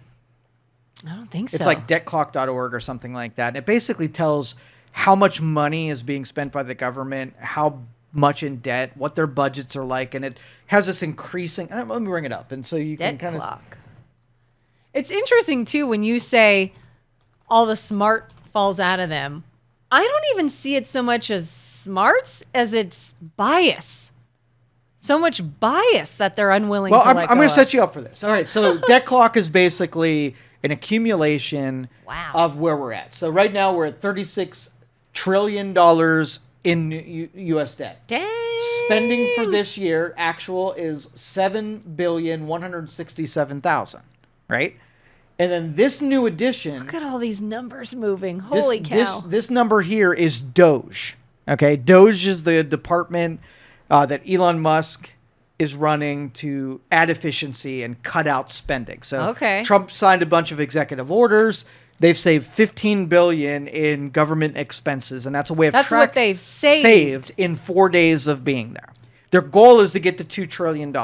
I don't think so. It's like debtclock.org or something like that. And it basically tells how much money is being spent by the government, how much in debt, what their budgets are like, and it has this increasing. Let me bring it up, and so you can kind of. It's interesting too when you say all the smart falls out of them. I don't even see it so much as smarts as it's bias. so much bias that they're unwilling Well, to let go I'm going of. to set you up for this. All right. So debt clock is basically an accumulation Wow. of where we're at. So right now we're at $36 trillion in U.S. debt. Dang. Spending for this year actual is $7,167,000, right? And then this new addition, Look at all these numbers moving. Holy cow. this number here is Doge. Okay, Doge is the department that Elon Musk is running to add efficiency and cut out spending. So Okay. Trump signed a bunch of executive orders. They've saved $15 billion in government expenses, and that's a way of That's what they've saved in 4 days of being there. Their goal is to get to $2 trillion.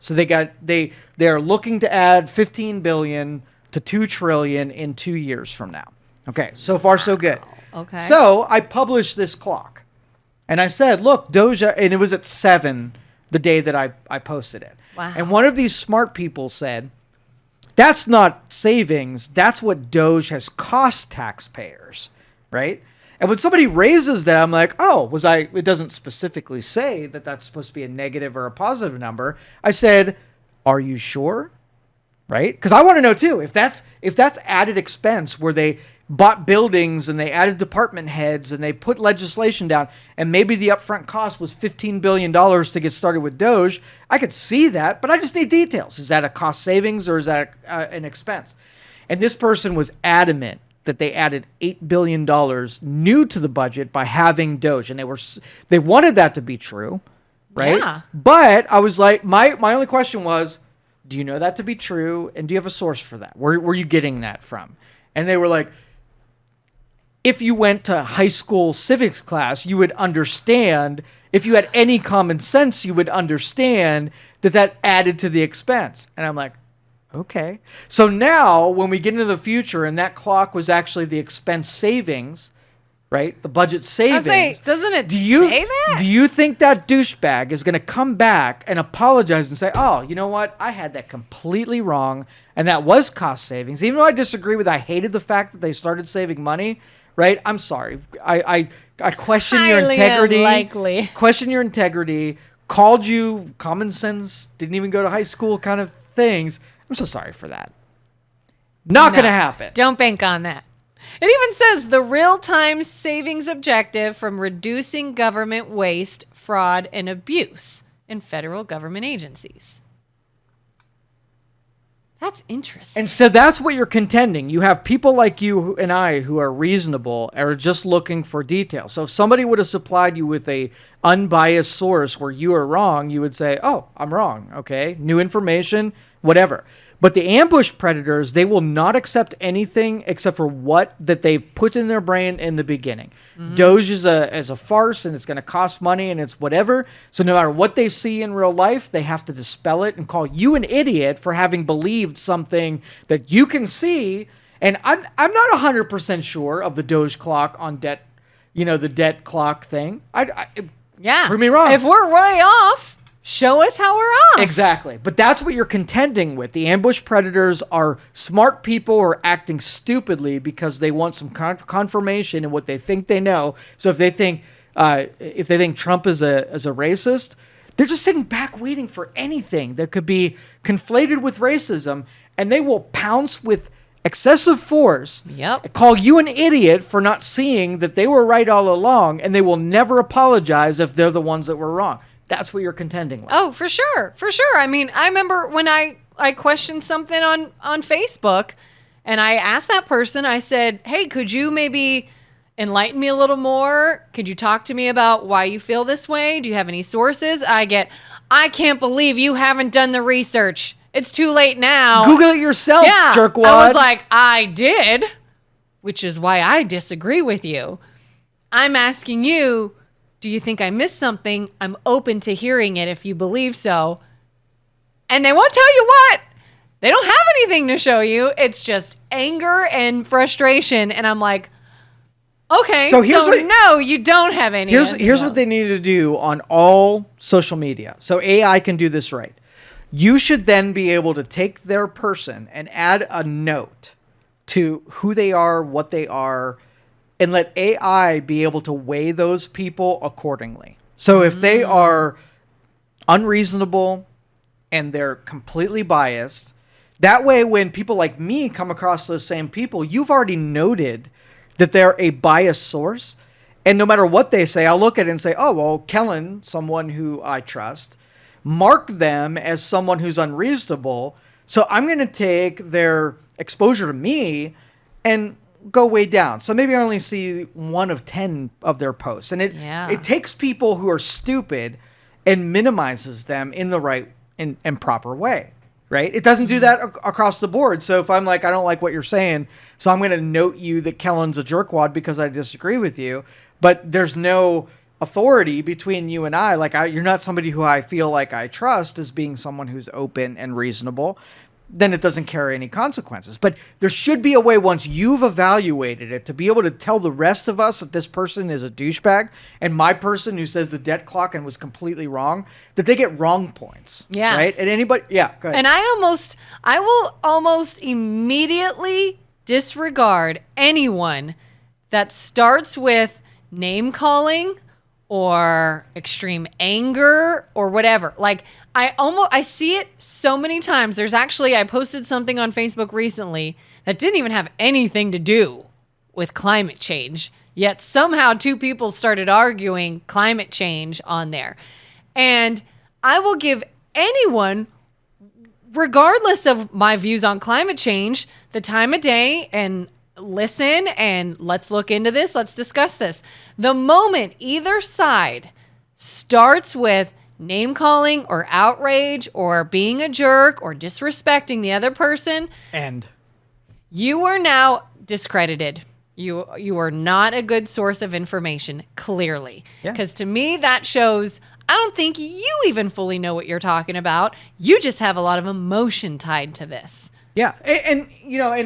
So they are looking to add $15 billion to $2 trillion in 2 years from now. Okay, so far so good. Okay. So I published this clock, and I said, look, Doge, and it was at 7 the day that I posted it. Wow. And one of these smart people said, that's not savings. That's what Doge has cost taxpayers, right? And when somebody raises that, I'm like, oh, it doesn't specifically say that that's supposed to be a negative or a positive number. I said, are you sure? Right? Because I want to know too, if that's added expense where they bought buildings and they added department heads and they put legislation down, and maybe the upfront cost was $15 billion to get started with Doge, I could see that, but I just need details. Is that a cost savings or is that an expense? And this person was adamant that they added $8 billion new to the budget by having Doge, and they wanted that to be true, right? Yeah. But I was like, my only question was, do you know that to be true, and do you have a source for that? Where were you getting that from? And they were like, if you went to high school civics class, you would understand. If you had any common sense, you would understand that added to the expense. And I'm like, okay. So now when we get into the future and that clock was actually the expense savings, right? The budget savings. Doesn't it do you, say that? Do you think that douchebag is going to come back and apologize and say, oh, you know what? I had that completely wrong. And that was cost savings. Even though I disagree with, I hated the fact that they started saving money. Right? I'm sorry. I question your integrity. Unlikely. Question your integrity. Called you common sense. Didn't even go to high school kind of things. I'm so sorry for that. Not going to happen. Don't bank on that. It even says the real-time savings objective from reducing government waste, fraud, and abuse in federal government agencies. That's interesting. And so that's what you're contending. You have people like you and I who are reasonable, are just looking for detail. So if somebody would have supplied you with a unbiased source where you are wrong, you would say, oh, I'm wrong. Okay. New information, whatever. But the ambush predators, they will not accept anything except for what that they've put in their brain in the beginning. Mm-hmm. Doge is a farce, and it's going to cost money, and it's whatever. So no matter what they see in real life, they have to dispel it and call you an idiot for having believed something that you can see. And I'm not 100% sure of the Doge clock on debt, the debt clock thing. Yeah. Prove me wrong. If we're way off, show us how we're off. Exactly. But that's what you're contending with. The ambush predators are smart people who are acting stupidly because they want some confirmation in what they think they know. So if they think Trump is a racist, they're just sitting back waiting for anything that could be conflated with racism, and they will pounce with excessive force. Yep. Call you an idiot for not seeing that they were right all along, and they will never apologize if they're the ones that were wrong. That's what you're contending with. Oh, for sure. For sure. I mean, I remember when I questioned something on Facebook, and I asked that person, I said, hey, could you maybe enlighten me a little more? Could you talk to me about why you feel this way? Do you have any sources? I can't believe you haven't done the research. It's too late now. Google it yourself, jerkwad. I was like, I did, which is why I disagree with you. I'm asking you, do you think I missed something? I'm open to hearing it if you believe so. And they won't tell you what. They don't have anything to show you. It's just anger and frustration. And I'm like, okay, so no, you don't have any. Here's what they need to do on all social media. So AI can do this right. You should then be able to take their person and add a note to who they are, what they are, and let AI be able to weigh those people accordingly. So if they are unreasonable and they're completely biased. That way, when people like me come across those same people, you've already noted that they're a biased source. And no matter what they say, I'll look at it and say, oh, well, Kelin, someone who I trust, marked them as someone who's unreasonable. So I'm going to take their exposure to me and go way down. So maybe I only see 1 of 10 of their posts. And it takes people who are stupid and minimizes them in the right and proper way. Right? It doesn't do that across the board. So if I'm like, I don't like what you're saying, so I'm going to note you that Kellen's a jerkwad because I disagree with you, but there's no authority between you and I. Like, you're not somebody who I feel like I trust as being someone who's open and reasonable. Then it doesn't carry any consequences. But there should be a way, once you've evaluated it, to be able to tell the rest of us that this person is a douchebag, and my person who says the debt clock and was completely wrong, that they get wrong points. Yeah. Right? And anybody, yeah, go ahead. And I will almost immediately disregard anyone that starts with name calling or extreme anger or whatever. Like, I see it so many times. I posted something on Facebook recently that didn't even have anything to do with climate change, yet somehow 2 people started arguing climate change on there. And I will give anyone, regardless of my views on climate change, the time of day and listen and let's look into this. Let's discuss this. The moment either side starts with name calling or outrage or being a jerk or disrespecting the other person, and you are now discredited. You are not a good source of information, clearly. Because to me, that shows I don't think you even fully know what you're talking about. You just have a lot of emotion tied to this. Yeah. And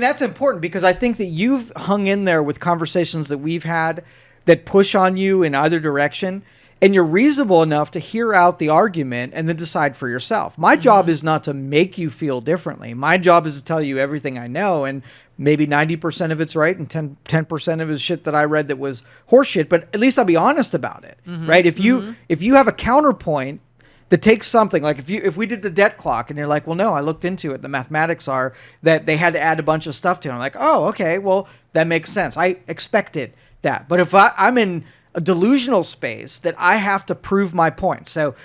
that's important because I think that you've hung in there with conversations that we've had that push on you in either direction. And you're reasonable enough to hear out the argument and then decide for yourself. My job is not to make you feel differently. My job is to tell you everything I know, and maybe 90% of it's right and 10% of it's shit that I read that was horseshit, but at least I'll be honest about it, right? If you have a counterpoint that takes something, like if we did the debt clock and you're like, well, no, I looked into it. The mathematics are that they had to add a bunch of stuff to it. I'm like, oh, okay, well, that makes sense. I expected that. But if I'm in a delusional space that I have to prove my point. So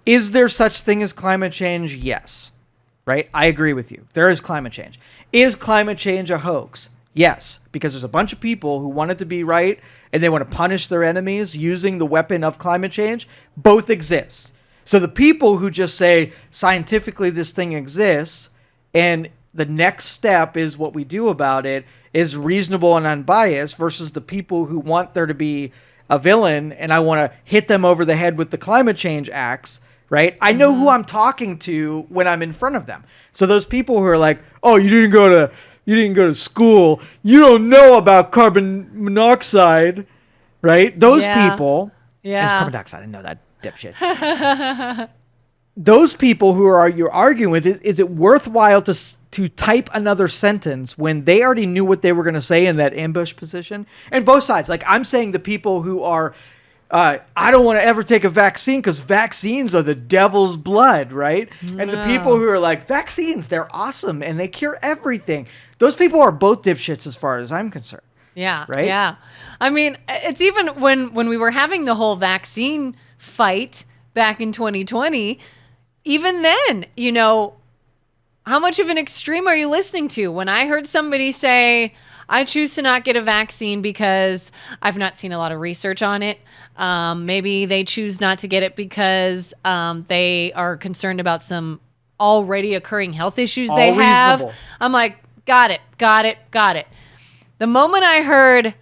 is there such thing as climate change? Yes. Right? I agree with you. There is climate change. Is climate change a hoax? Yes. Because there's a bunch of people who want it to be right and they want to punish their enemies using the weapon of climate change. Both exist. So the people who just say scientifically this thing exists and the next step is what we do about it is reasonable and unbiased versus the people who want there to be a villain and I want to hit them over the head with the climate change axe, right? I know who I'm talking to when I'm in front of them. So those people who are like, oh, you didn't go to school. You don't know about carbon monoxide, right? Those people. Yeah. It's carbon dioxide. I know that, dipshit. Those people who you're arguing with, is it worthwhile to type another sentence when they already knew what they were going to say in that ambush position? And both sides. Like, I'm saying the people who are, I don't want to ever take a vaccine because vaccines are the devil's blood, right? No. And the people who are like, vaccines, they're awesome and they cure everything. Those people are both dipshits as far as I'm concerned. Yeah. Right? Yeah. I mean, it's even when we were having the whole vaccine fight back in 2020, even then, how much of an extreme are you listening to? When I heard somebody say, I choose to not get a vaccine because I've not seen a lot of research on it. Maybe they choose not to get it because they are concerned about some already occurring health issues they have. Reasonable. I'm like, got it. The moment I heard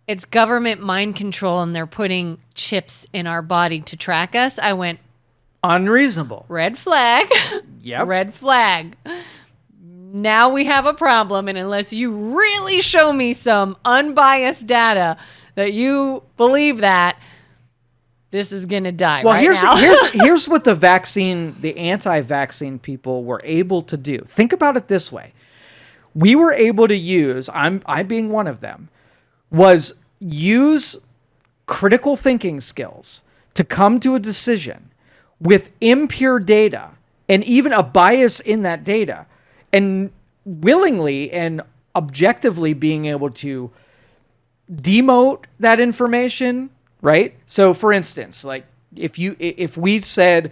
it's government mind control and they're putting chips in our body to track us, I went, unreasonable. Red flag. Yep. Red flag. Now we have a problem, and unless you really show me some unbiased data that you believe that, this is going to die here's what the anti-vaccine people were able to do. Think about it this way. We were able to use, I being one of them, was use critical thinking skills to come to a decision with impure data and even a bias in that data, and willingly and objectively being able to demote that information, right? So for instance, like if we said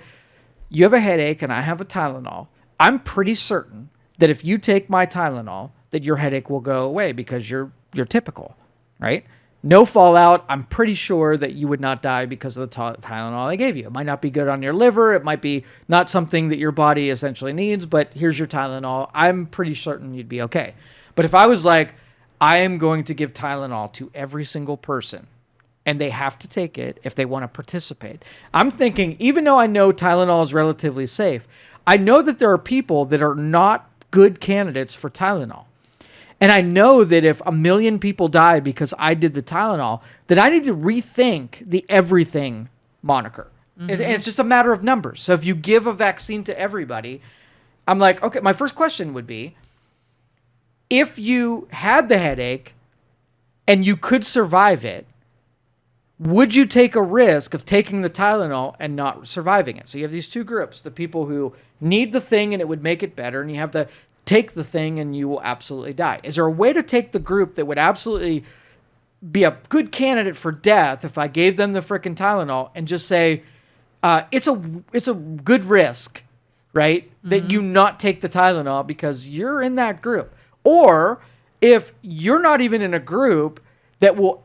you have a headache and I have a Tylenol, I'm pretty certain that if you take my Tylenol, that your headache will go away because you're typical, right? No fallout. I'm pretty sure that you would not die because of the Tylenol I gave you. It might not be good on your liver. It might be not something that your body essentially needs, but here's your Tylenol. I'm pretty certain you'd be okay. But if I was like, I am going to give Tylenol to every single person, and they have to take it if they want to participate. I'm thinking, even though I know Tylenol is relatively safe, I know that there are people that are not good candidates for Tylenol. And I know that if 1 million people die because I did the Tylenol, then I need to rethink the everything moniker. Mm-hmm. And it's just a matter of numbers. So if you give a vaccine to everybody, I'm like, okay, my first question would be, if you had the headache and you could survive it, would you take a risk of taking the Tylenol and not surviving it? So you have these two groups, the people who need the thing and it would make it better, and you have the take the thing and you will absolutely die. Is there a way to take the group that would absolutely be a good candidate for death if I gave them the frickin' Tylenol and just say, it's a good risk, right? Mm-hmm. That you not take the Tylenol because you're in that group. Or if you're not even in a group that will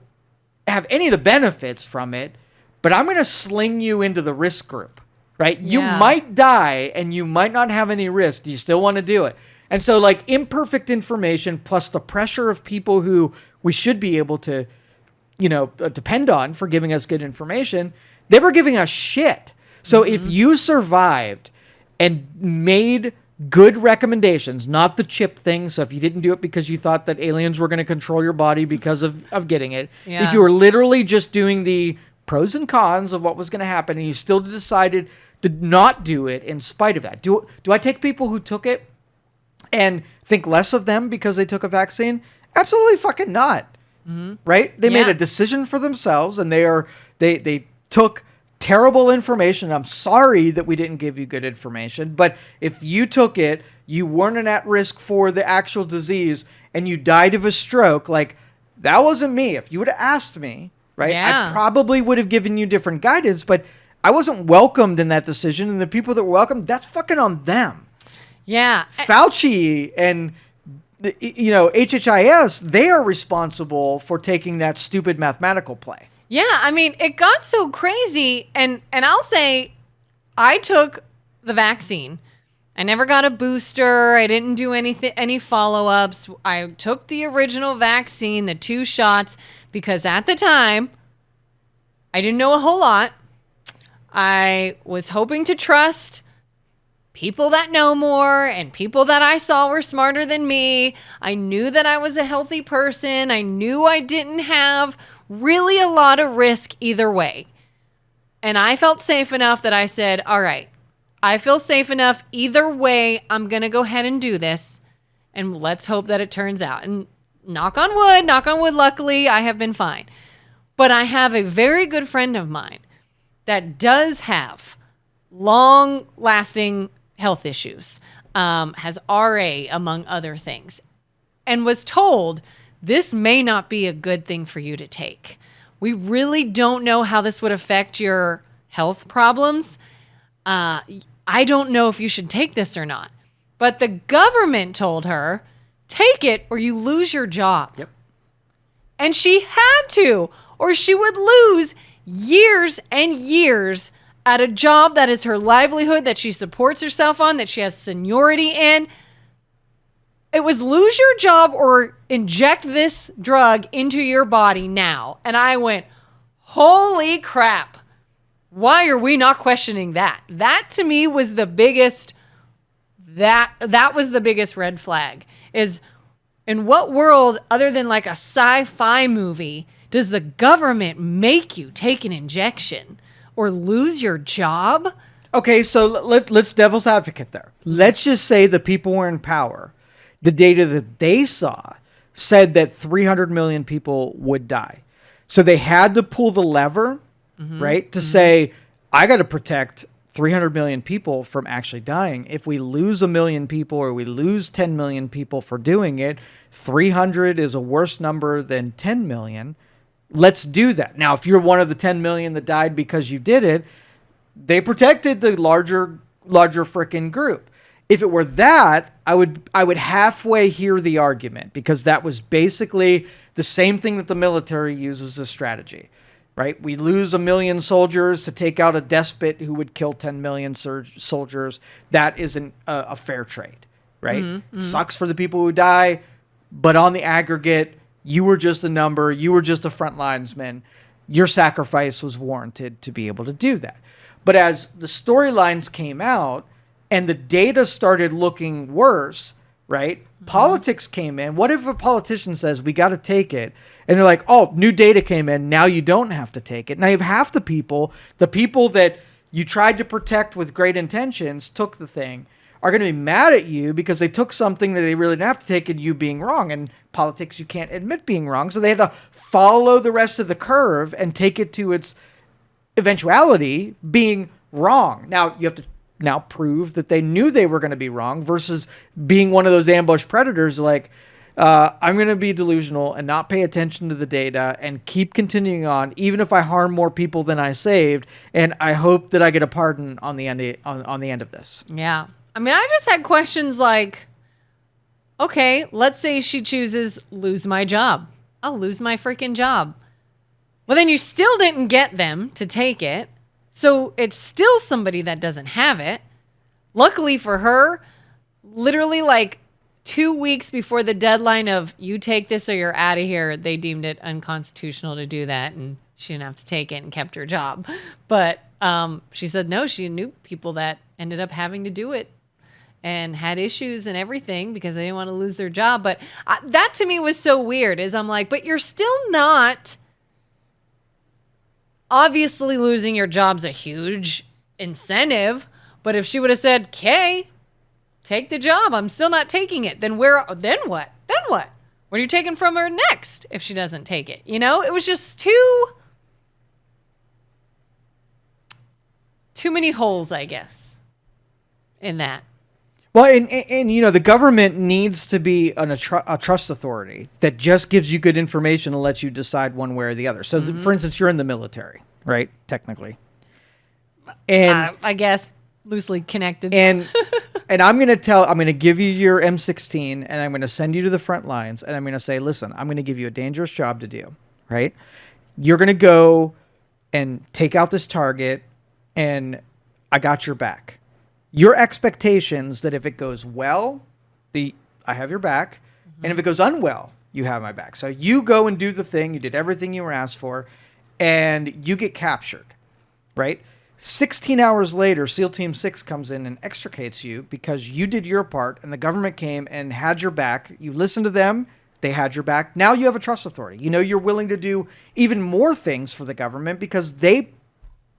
have any of the benefits from it, but I'm going to sling you into the risk group, right? Yeah. You might die and you might not have any risk. Do you still want to do it? And so like imperfect information plus the pressure of people who we should be able to, depend on for giving us good information, they were giving us shit. So if you survived and made good recommendations, not the chip thing. So if you didn't do it because you thought that aliens were going to control your body because of getting it, if you were literally just doing the pros and cons of what was going to happen and you still decided to not do it in spite of that, do I take people who took it and think less of them because they took a vaccine? Absolutely fucking not. Mm-hmm. Right? They made a decision for themselves, and they took terrible information. I'm sorry that we didn't give you good information, but if you took it, you weren't at risk for the actual disease, and you died of a stroke, like, that wasn't me. If you would have asked me, right, I probably would have given you different guidance, but I wasn't welcomed in that decision, and the people that were welcomed, that's fucking on them. Yeah. Fauci and, HHIS, they are responsible for taking that stupid mathematical play. Yeah, I mean, it got so crazy, and I'll say I took the vaccine. I never got a booster. I didn't do any follow-ups. I took the original vaccine, the 2 shots, because at the time, I didn't know a whole lot. I was hoping to trust people that know more and people that I saw were smarter than me. I knew that I was a healthy person. I knew I didn't have really a lot of risk either way. And I felt safe enough that I said, all right, I feel safe enough either way. I'm going to go ahead and do this. And let's hope that it turns out. And knock on wood, luckily, I have been fine. But I have a very good friend of mine that does have long-lasting health issues, has RA, among other things, and was told, this may not be a good thing for you to take. We really don't know how this would affect your health problems. I don't know if you should take this or not. But the government told her, take it or you lose your job. Yep. And she had to, or she would lose years and years at a job that is her livelihood, that she supports herself on, that she has seniority in. It was lose your job or inject this drug into your body now. And I went, holy crap. Why are we not questioning that? That to me was the biggest, that was the biggest red flag. Is in what world, other than like a sci-fi movie, does the government make you take an injection or lose your job? Okay, so let's devil's advocate there. Let's just say the people were in power. The data that they saw said that 300 million people would die. So they had to pull the lever, right, to say, I got to protect 300 million people from actually dying. If we lose 1 million people or we lose 10 million people for doing it, 300 is a worse number than 10 million. Let's do that. Now, if you're one of the 10 million that died because you did it, they protected the larger frickin' group. If it were that, I would halfway hear the argument, because that was basically the same thing that the military uses as strategy. Right? We lose 1 million soldiers to take out a despot who would kill 10 million soldiers. That isn't a fair trade, right? It sucks for the people who die, but on the aggregate, you were just a number. You were just a frontlinesman. Your sacrifice was warranted to be able to do that. But as the storylines came out and the data started looking worse, right? Politics came in. What if a politician says, we got to take it? And they're like, oh, new data came in. Now you don't have to take it. Now you have half the people that you tried to protect with great intentions, took the thing, are going to be mad at you because they took something that they really didn't have to take, and you being wrong. And politics, you can't admit being wrong. So they had to follow the rest of the curve and take it to its eventuality being wrong. Now you have to now prove that they knew they were going to be wrong, versus being one of those ambush predators like, I'm going to be delusional and not pay attention to the data and keep continuing on, even if I harm more people than I saved. And I hope that I get a pardon on the end of this. Yeah. I mean, I just had questions like, okay, let's say she chooses lose my job. I'll lose my freaking job. Well, then you still didn't get them to take it. So it's still somebody that doesn't have it. Luckily for her, literally like 2 weeks before the deadline of you take this or you're out of here, they deemed it unconstitutional to do that, and she didn't have to take it and kept her job. But she said no, she knew people that ended up having to do it and had issues and everything because they didn't want to lose their job. But that to me was so weird, is I'm like, but you're still not, obviously losing your job's a huge incentive. But if she would have said, okay, take the job, I'm still not taking it, then what? Then what? What are you taking from her next if she doesn't take it? You know, it was just too many holes, I guess, in that. Well, and you know, the government needs to be a trust authority that just gives you good information and lets you decide one way or the other. So, for instance, you're in the military, right? Technically. And I guess loosely connected. And I'm going to give you your M16, and I'm going to send you to the front lines, and I'm going to say, listen, I'm going to give you a dangerous job to do, right? You're going to go and take out this target, and I got your back. Your expectations that if it goes well, I have your back, and if it goes unwell, you have my back. So you go and do the thing. You did everything you were asked for, and you get captured, right? 16 hours later, SEAL Team 6 comes in and extricates you because you did your part, and the government came and had your back. You listened to them. They had your back. Now you have a trust authority. You know, you're willing to do even more things for the government because they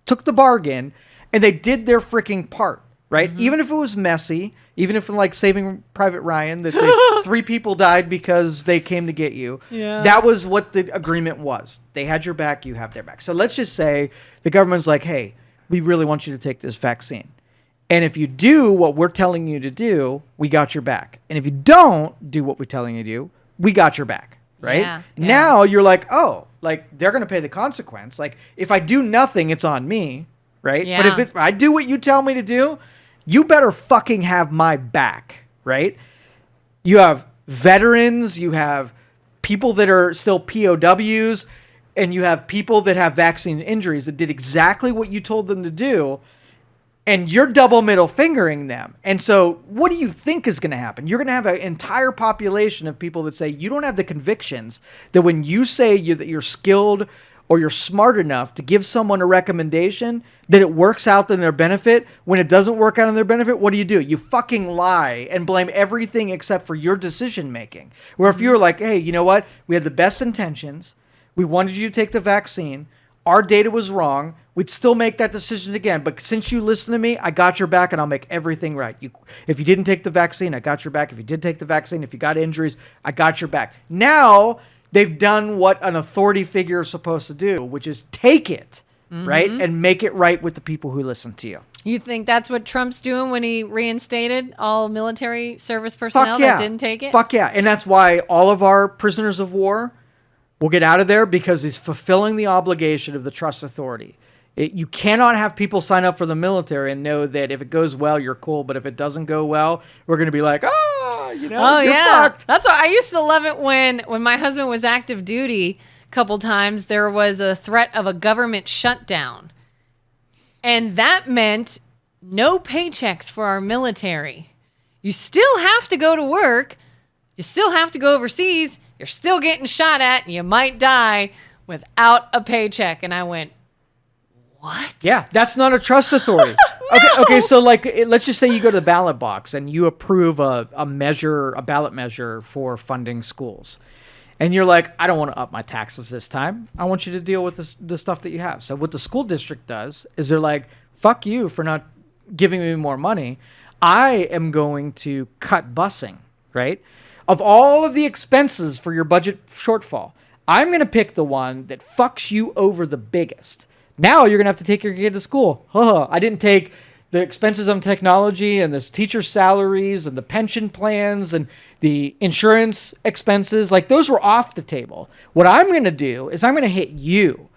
took the bargain and they did their freaking part. Right? Even if it was messy, even if like Saving Private Ryan, that 3 people died because they came to get you. Yeah. That was what the agreement was. They had your back, you have their back. So let's just say the government's like, hey, we really want you to take this vaccine. And if you do what we're telling you to do, we got your back. And if you don't do what we're telling you to do, we got your back. Right? Yeah. Now you're like, oh, like they're going to pay the consequence. Like if I do nothing, it's on me. Right? Yeah. But if I do what you tell me to do, you better fucking have my back, right? You have veterans, you have people that are still POWs, and you have people that have vaccine injuries that did exactly what you told them to do, and you're double middle fingering them. And so what do you think is going to happen? You're going to have an entire population of people that say you don't have the convictions that when you say that you're skilled or you're smart enough to give someone a recommendation that it works out in their benefit. When it doesn't work out in their benefit, what do? You fucking lie and blame everything except for your decision making. Where if you're like, hey, you know what? We had the best intentions. We wanted you to take the vaccine. Our data was wrong. We'd still make that decision again. But since you listened to me, I got your back and I'll make everything right. If you didn't take the vaccine, I got your back. If you did take the vaccine, if you got injuries, I got your back. Now they've done what an authority figure is supposed to do, which is take it, right? And make it right with the people who listen to you. You think that's what Trump's doing when he reinstated all military service personnel that didn't take it? Fuck yeah. And that's why all of our prisoners of war will get out of there, because he's fulfilling the obligation of the trust authority. You cannot have people sign up for the military and know that if it goes well, you're cool. But if it doesn't go well, we're going to be like, you're fucked. That's why I used to love it when my husband was active duty a couple times. There was a threat of a government shutdown. And that meant no paychecks for our military. You still have to go to work. You still have to go overseas. You're still getting shot at, and you might die without a paycheck. And I went, what? Yeah, that's not a trust authority. No. Okay. So let's just say you go to the ballot box and you approve a ballot measure for funding schools. And you're like, I don't want to up my taxes this time. I want you to deal with the stuff that you have. So what the school district does is they're like, fuck you for not giving me more money. I am going to cut busing, right? Of all of the expenses for your budget shortfall, I'm going to pick the one that fucks you over the biggest. Now you're going to have to take your kid to school. I didn't take the expenses on technology and the teacher salaries and the pension plans and the insurance expenses. Like, those were off the table. What I'm going to do is I'm going to hit you.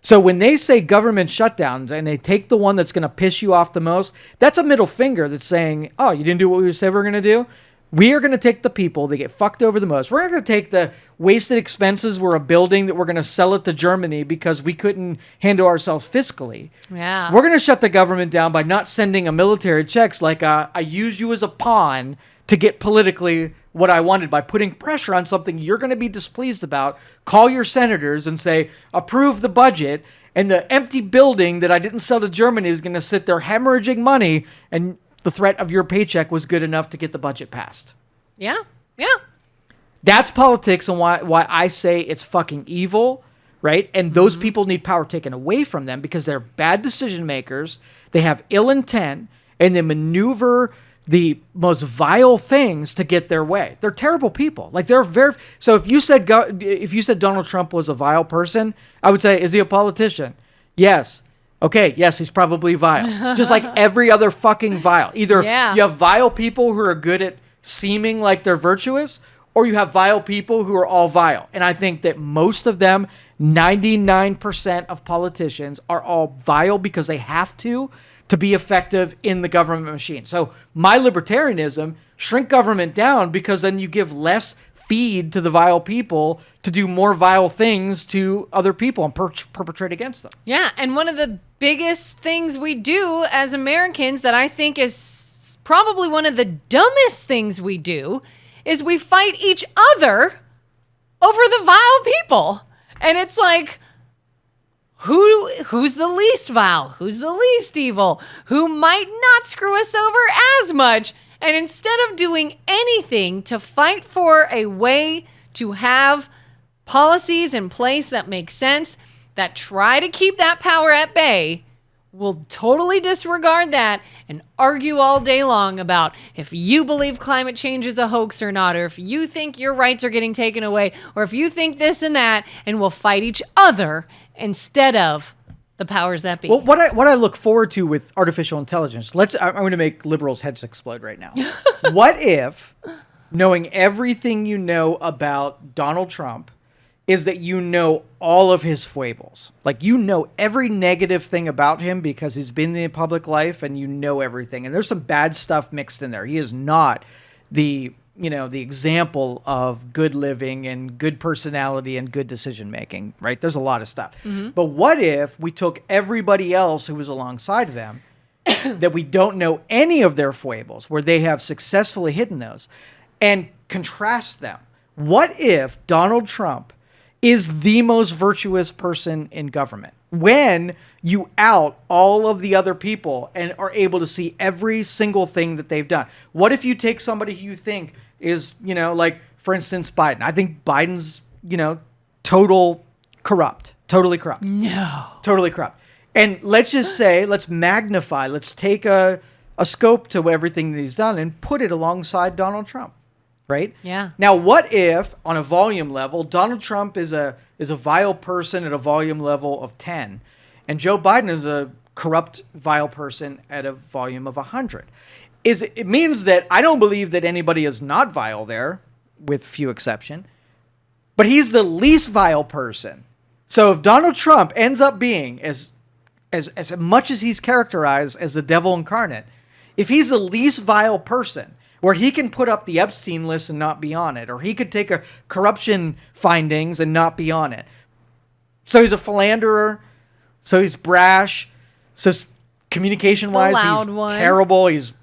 So when they say government shutdowns and they take the one that's going to piss you off the most, that's a middle finger that's saying, oh, you didn't do what we said we were going to do? We are going to take the people that get fucked over the most. We're not going to take the wasted expenses. We're a building that we're going to sell it to Germany because we couldn't handle ourselves fiscally. Yeah. We're going to shut the government down by not sending a military checks like I used you as a pawn to get politically what I wanted by putting pressure on something you're going to be displeased about. Call your senators and say, approve the budget. And the empty building that I didn't sell to Germany is going to sit there hemorrhaging money, and the threat of your paycheck was good enough to get the budget passed. Yeah. That's politics, and why I say it's fucking evil, right? And those people need power taken away from them because they're bad decision makers. They have ill intent, and they maneuver the most vile things to get their way. They're terrible people. Like, they're very. So if you said Donald Trump was a vile person, I would say, is he a politician? Yes. Okay, yes, he's probably vile. Just like every other fucking vile. Either you have vile people who are good at seeming like they're virtuous, or you have vile people who are all vile. And I think that most of them, 99% of politicians, are all vile because they have to be effective in the government machine. So my libertarianism, shrink government down, because then you give less feed to the vile people to do more vile things to other people and perpetrate against them. Yeah, and one of the biggest things we do as Americans that I think is probably one of the dumbest things we do is we fight each other over the vile people. And it's like, who's the least vile? Who's the least evil? Who might not screw us over as much? And instead of doing anything to fight for a way to have policies in place that make sense, that try to keep that power at bay, we'll totally disregard that and argue all day long about if you believe climate change is a hoax or not, or if you think your rights are getting taken away, or if you think this and that, and we'll fight each other instead of the powers that be. Well, what I look forward to with artificial intelligence, I'm going to make liberals' heads explode right now. What if, knowing everything you know about Donald Trump, is that you know all of his foibles? Like, you know every negative thing about him because he's been in the public life, and you know everything. And there's some bad stuff mixed in there. He is not the example of good living and good personality and good decision making, right? There's a lot of stuff. Mm-hmm. But what if we took everybody else who was alongside them that we don't know any of their foibles, where they have successfully hidden those, and contrast them? What if Donald Trump is the most virtuous person in government when you out all of the other people and are able to see every single thing that they've done? What if you take somebody who you think is, like, for instance, Biden? I think Biden's, totally corrupt. No. Totally corrupt. And let's just say, let's magnify, let's take a scope to everything that he's done and put it alongside Donald Trump. Right? Yeah. Now, what if, on a volume level, Donald Trump is a vile person at a volume level of 10, and Joe Biden is a corrupt, vile person at a volume of 100. It means that I don't believe that anybody is not vile there, with few exception, but he's the least vile person. So if Donald Trump ends up being as much as he's characterized as the devil incarnate, if he's the least vile person, where he can put up the Epstein list and not be on it, or he could take a corruption findings and not be on it. So he's a philanderer, so he's brash, so communication-wise he's terrible, he's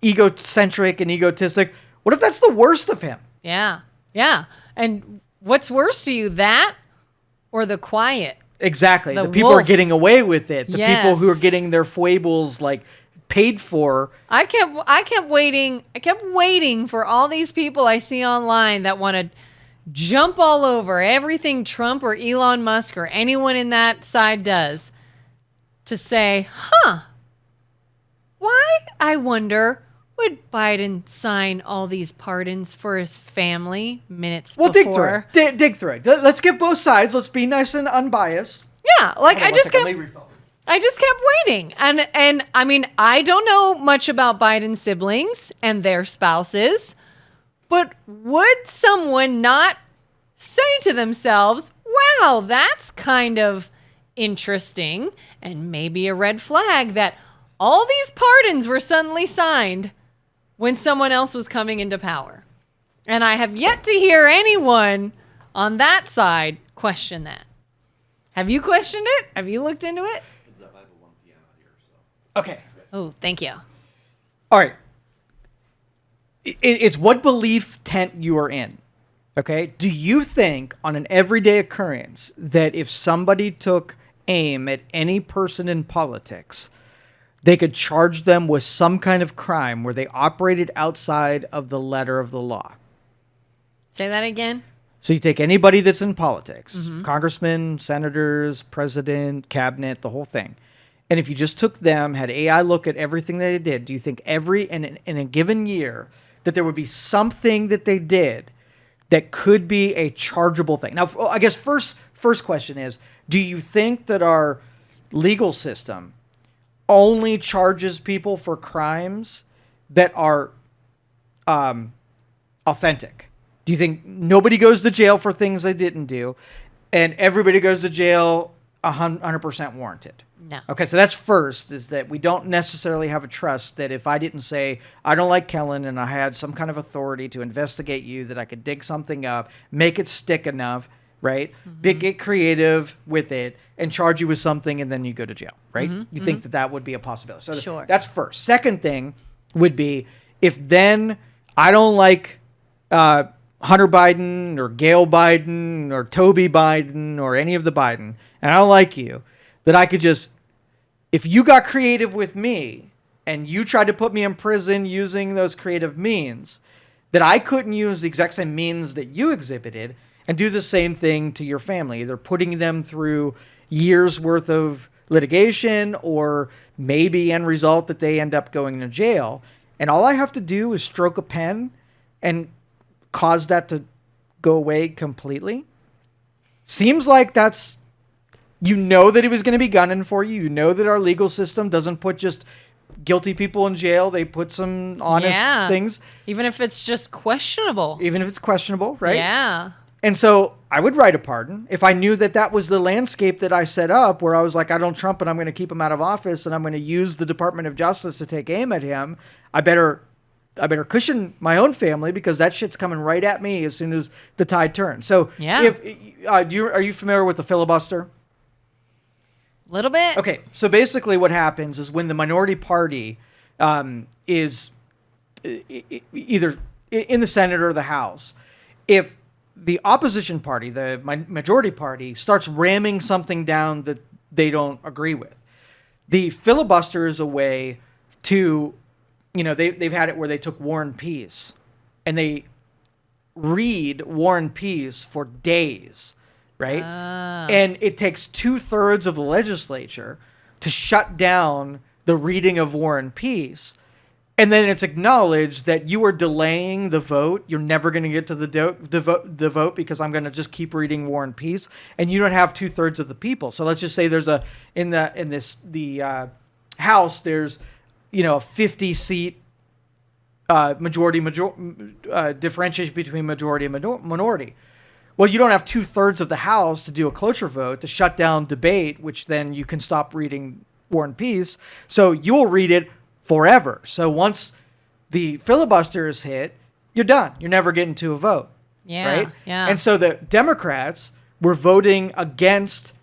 egocentric and egotistic. What if that's the worst of him? Yeah. Yeah. And what's worse to you, that or the quiet? Exactly. The people are getting away with it. The people who are getting their foibles like paid for. I kept waiting for all these people I see online that want to jump all over everything Trump or Elon Musk or anyone in that side does to say, why, I wonder, would Biden sign all these pardons for his family minutes before? Dig through it. Dig through it. Let's get both sides. Let's be nice and unbiased. Yeah, like I just kept waiting. And I mean, I don't know much about Biden's siblings and their spouses, but would someone not say to themselves, wow, that's kind of interesting and maybe a red flag that all these pardons were suddenly signed when someone else was coming into power? And I have yet to hear anyone on that side question that. Have you questioned it? Have you looked into it? Okay. Oh, thank you. All right. It's what belief tent you are in. Okay. Do you think on an everyday occurrence that if somebody took aim at any person in politics, they could charge them with some kind of crime where they operated outside of the letter of the law? Say that again. So you take anybody that's in politics, congressmen, senators, president, cabinet, the whole thing. And if you just took them, had AI look at everything that they did, do you think in a given year that there would be something that they did that could be a chargeable thing? Now, I guess first question is, do you think that our legal system only charges people for crimes that are authentic? Do you think nobody goes to jail for things they didn't do and everybody goes to jail 100% warranted? No. Okay, so that's first, is that we don't necessarily have a trust that if I didn't say, I don't like Kelin and I had some kind of authority to investigate you, that I could dig something up, make it stick enough, right? Get creative with it and charge you with something and then you go to jail, right? You think that would be a possibility. So sure. That's first. Second thing would be if then I don't like Hunter Biden or Gail Biden or Toby Biden or any of the Biden, and I don't like you, that I could just, if you got creative with me and you tried to put me in prison using those creative means, that I couldn't use the exact same means that you exhibited and do the same thing to your family, either putting them through years worth of litigation or maybe end result that they end up going to jail. And all I have to do is stroke a pen and cause that to go away completely. Seems like that's, you know, that he was going to be gunning for you. You know that our legal system doesn't put just guilty people in jail. They put some honest things. Even if it's just questionable. Even if it's questionable, right? Yeah. And so I would write a pardon if I knew that that was the landscape that I set up, where I was like, I don't Trump and I'm going to keep him out of office and I'm going to use the Department of Justice to take aim at him. I better cushion my own family because that shit's coming right at me as soon as the tide turns. So if are you familiar with the filibuster? Little bit. Okay, so basically what happens is when the minority party is either in the Senate or the House, if the opposition party, the majority party, starts ramming something down that they don't agree with, the filibuster is a way to, you know, they've had it where they took War and Peace and they read War and Peace for days. Right? And it takes 2/3 of the legislature to shut down the reading of War and Peace. And then it's acknowledged that you are delaying the vote. You're never going to get to the vote because I'm going to just keep reading War and Peace, and you don't have 2/3 of the people. So let's just say there's in the House there's a 50-seat majority differentiation between majority and minority. Well, you don't have 2/3 of the House to do a cloture vote to shut down debate, which then you can stop reading War and Peace. So you'll read it forever. So once the filibuster is hit, you're done. You're never getting to a vote. Yeah. Right? Yeah. And so the Democrats were voting against,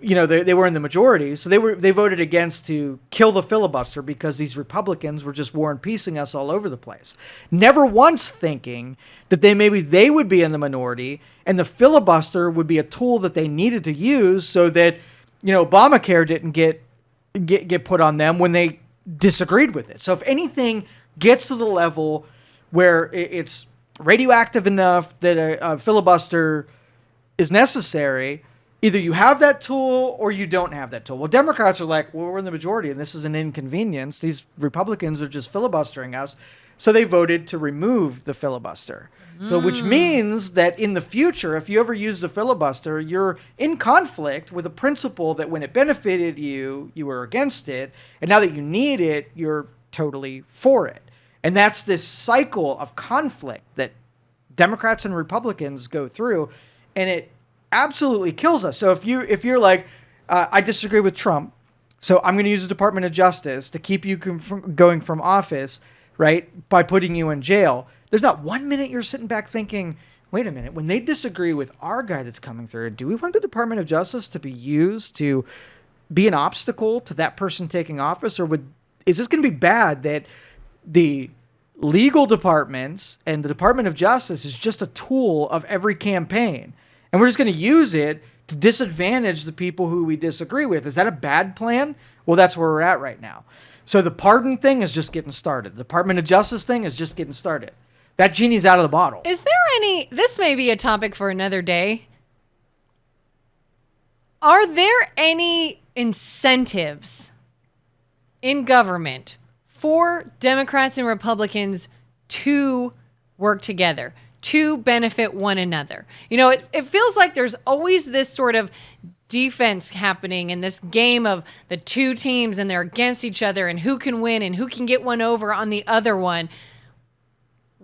they were in the majority. So they voted against to kill the filibuster because these Republicans were just War and Peacing us all over the place. Never once thinking that they would be in the minority and the filibuster would be a tool that they needed to use so that, Obamacare didn't get put on them when they disagreed with it. So if anything gets to the level where it's radioactive enough that a filibuster is necessary, either you have that tool or you don't have that tool. Well, Democrats are like, well, we're in the majority and this is an inconvenience. These Republicans are just filibustering us. So they voted to remove the filibuster. So which means that in the future, if you ever use the filibuster, you're in conflict with a principle that when it benefited you, you were against it. And now that you need it, you're totally for it. And that's this cycle of conflict that Democrats and Republicans go through. And it absolutely kills us. So if you're like, I disagree with Trump, so I'm going to use the Department of Justice to keep you from going from office, right, by putting you in jail. There's not 1 minute you're sitting back thinking, wait a minute, when they disagree with our guy that's coming through, do we want the Department of Justice to be used to be an obstacle to that person taking office? Or is this going to be bad that the legal departments and the Department of Justice is just a tool of every campaign? And we're just going to use it to disadvantage the people who we disagree with. Is that a bad plan? Well, that's where we're at right now. So the pardon thing is just getting started. The Department of Justice thing is just getting started. That genie's out of the bottle. Is there this may be a topic for another day. Are there any incentives in government for Democrats and Republicans to work together, to benefit one another? It feels like there's always this sort of defense happening in this game of the two teams and they're against each other and who can win and who can get one over on the other one.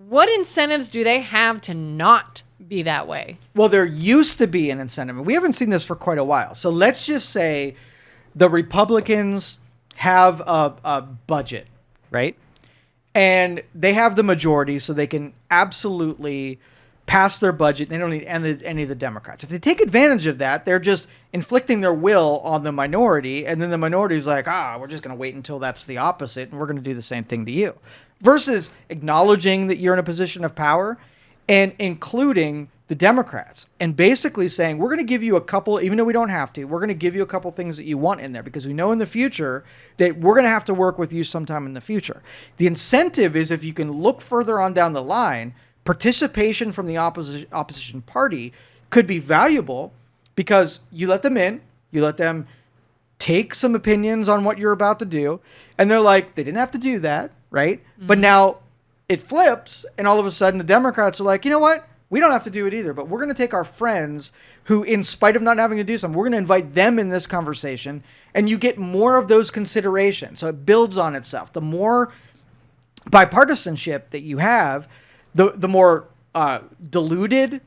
What incentives do they have to not be that way? Well, there used to be an incentive. We haven't seen this for quite a while. So let's just say the Republicans have a budget, right? And they have the majority, so they can absolutely pass their budget. They don't need any of the Democrats. If they take advantage of that, they're just inflicting their will on the minority. And then the minority is like, we're just going to wait until that's the opposite. And we're going to do the same thing to you. Versus acknowledging that you're in a position of power and including the Democrats and basically saying, we're going to give you a couple, even though we don't have to, we're going to give you a couple things that you want in there because we know in the future that we're going to have to work with you sometime in the future. The incentive is if you can look further on down the line, participation from the opposition party could be valuable because you let them in, you let them take some opinions on what you're about to do, and they're like, they didn't have to do that, right? Mm-hmm. But now it flips, and all of a sudden the Democrats are like, you know what? We don't have to do it either, but we're going to take our friends who, in spite of not having to do something, we're going to invite them in this conversation, and you get more of those considerations. So it builds on itself. The more bipartisanship that you have, the more diluted,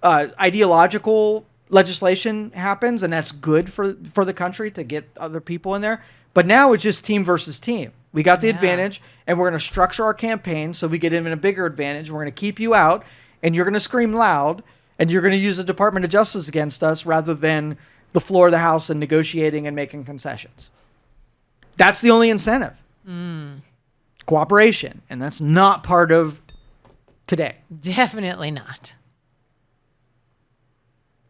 ideological legislation happens, and that's good for the country to get other people in there. But now it's just team versus team. We got the advantage, and we're going to structure our campaign so we get even a bigger advantage. We're going to keep you out, and you're going to scream loud, and you're going to use the Department of Justice against us rather than the floor of the House and negotiating and making concessions. That's the only incentive. Cooperation, and that's not part of today. Definitely not.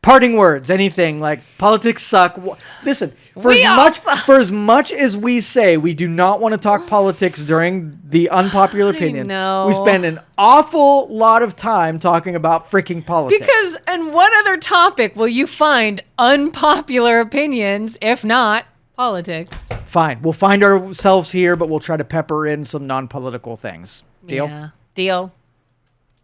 Parting words, anything like politics suck. Listen, for as much as we say we do not want to talk politics during the Unpopular Opinions, we spend an awful lot of time talking about freaking politics. Because, and what other topic will you find unpopular opinions if not Politics. Fine. We'll find ourselves here, but we'll try to pepper in some non-political things. Deal? Yeah. Deal.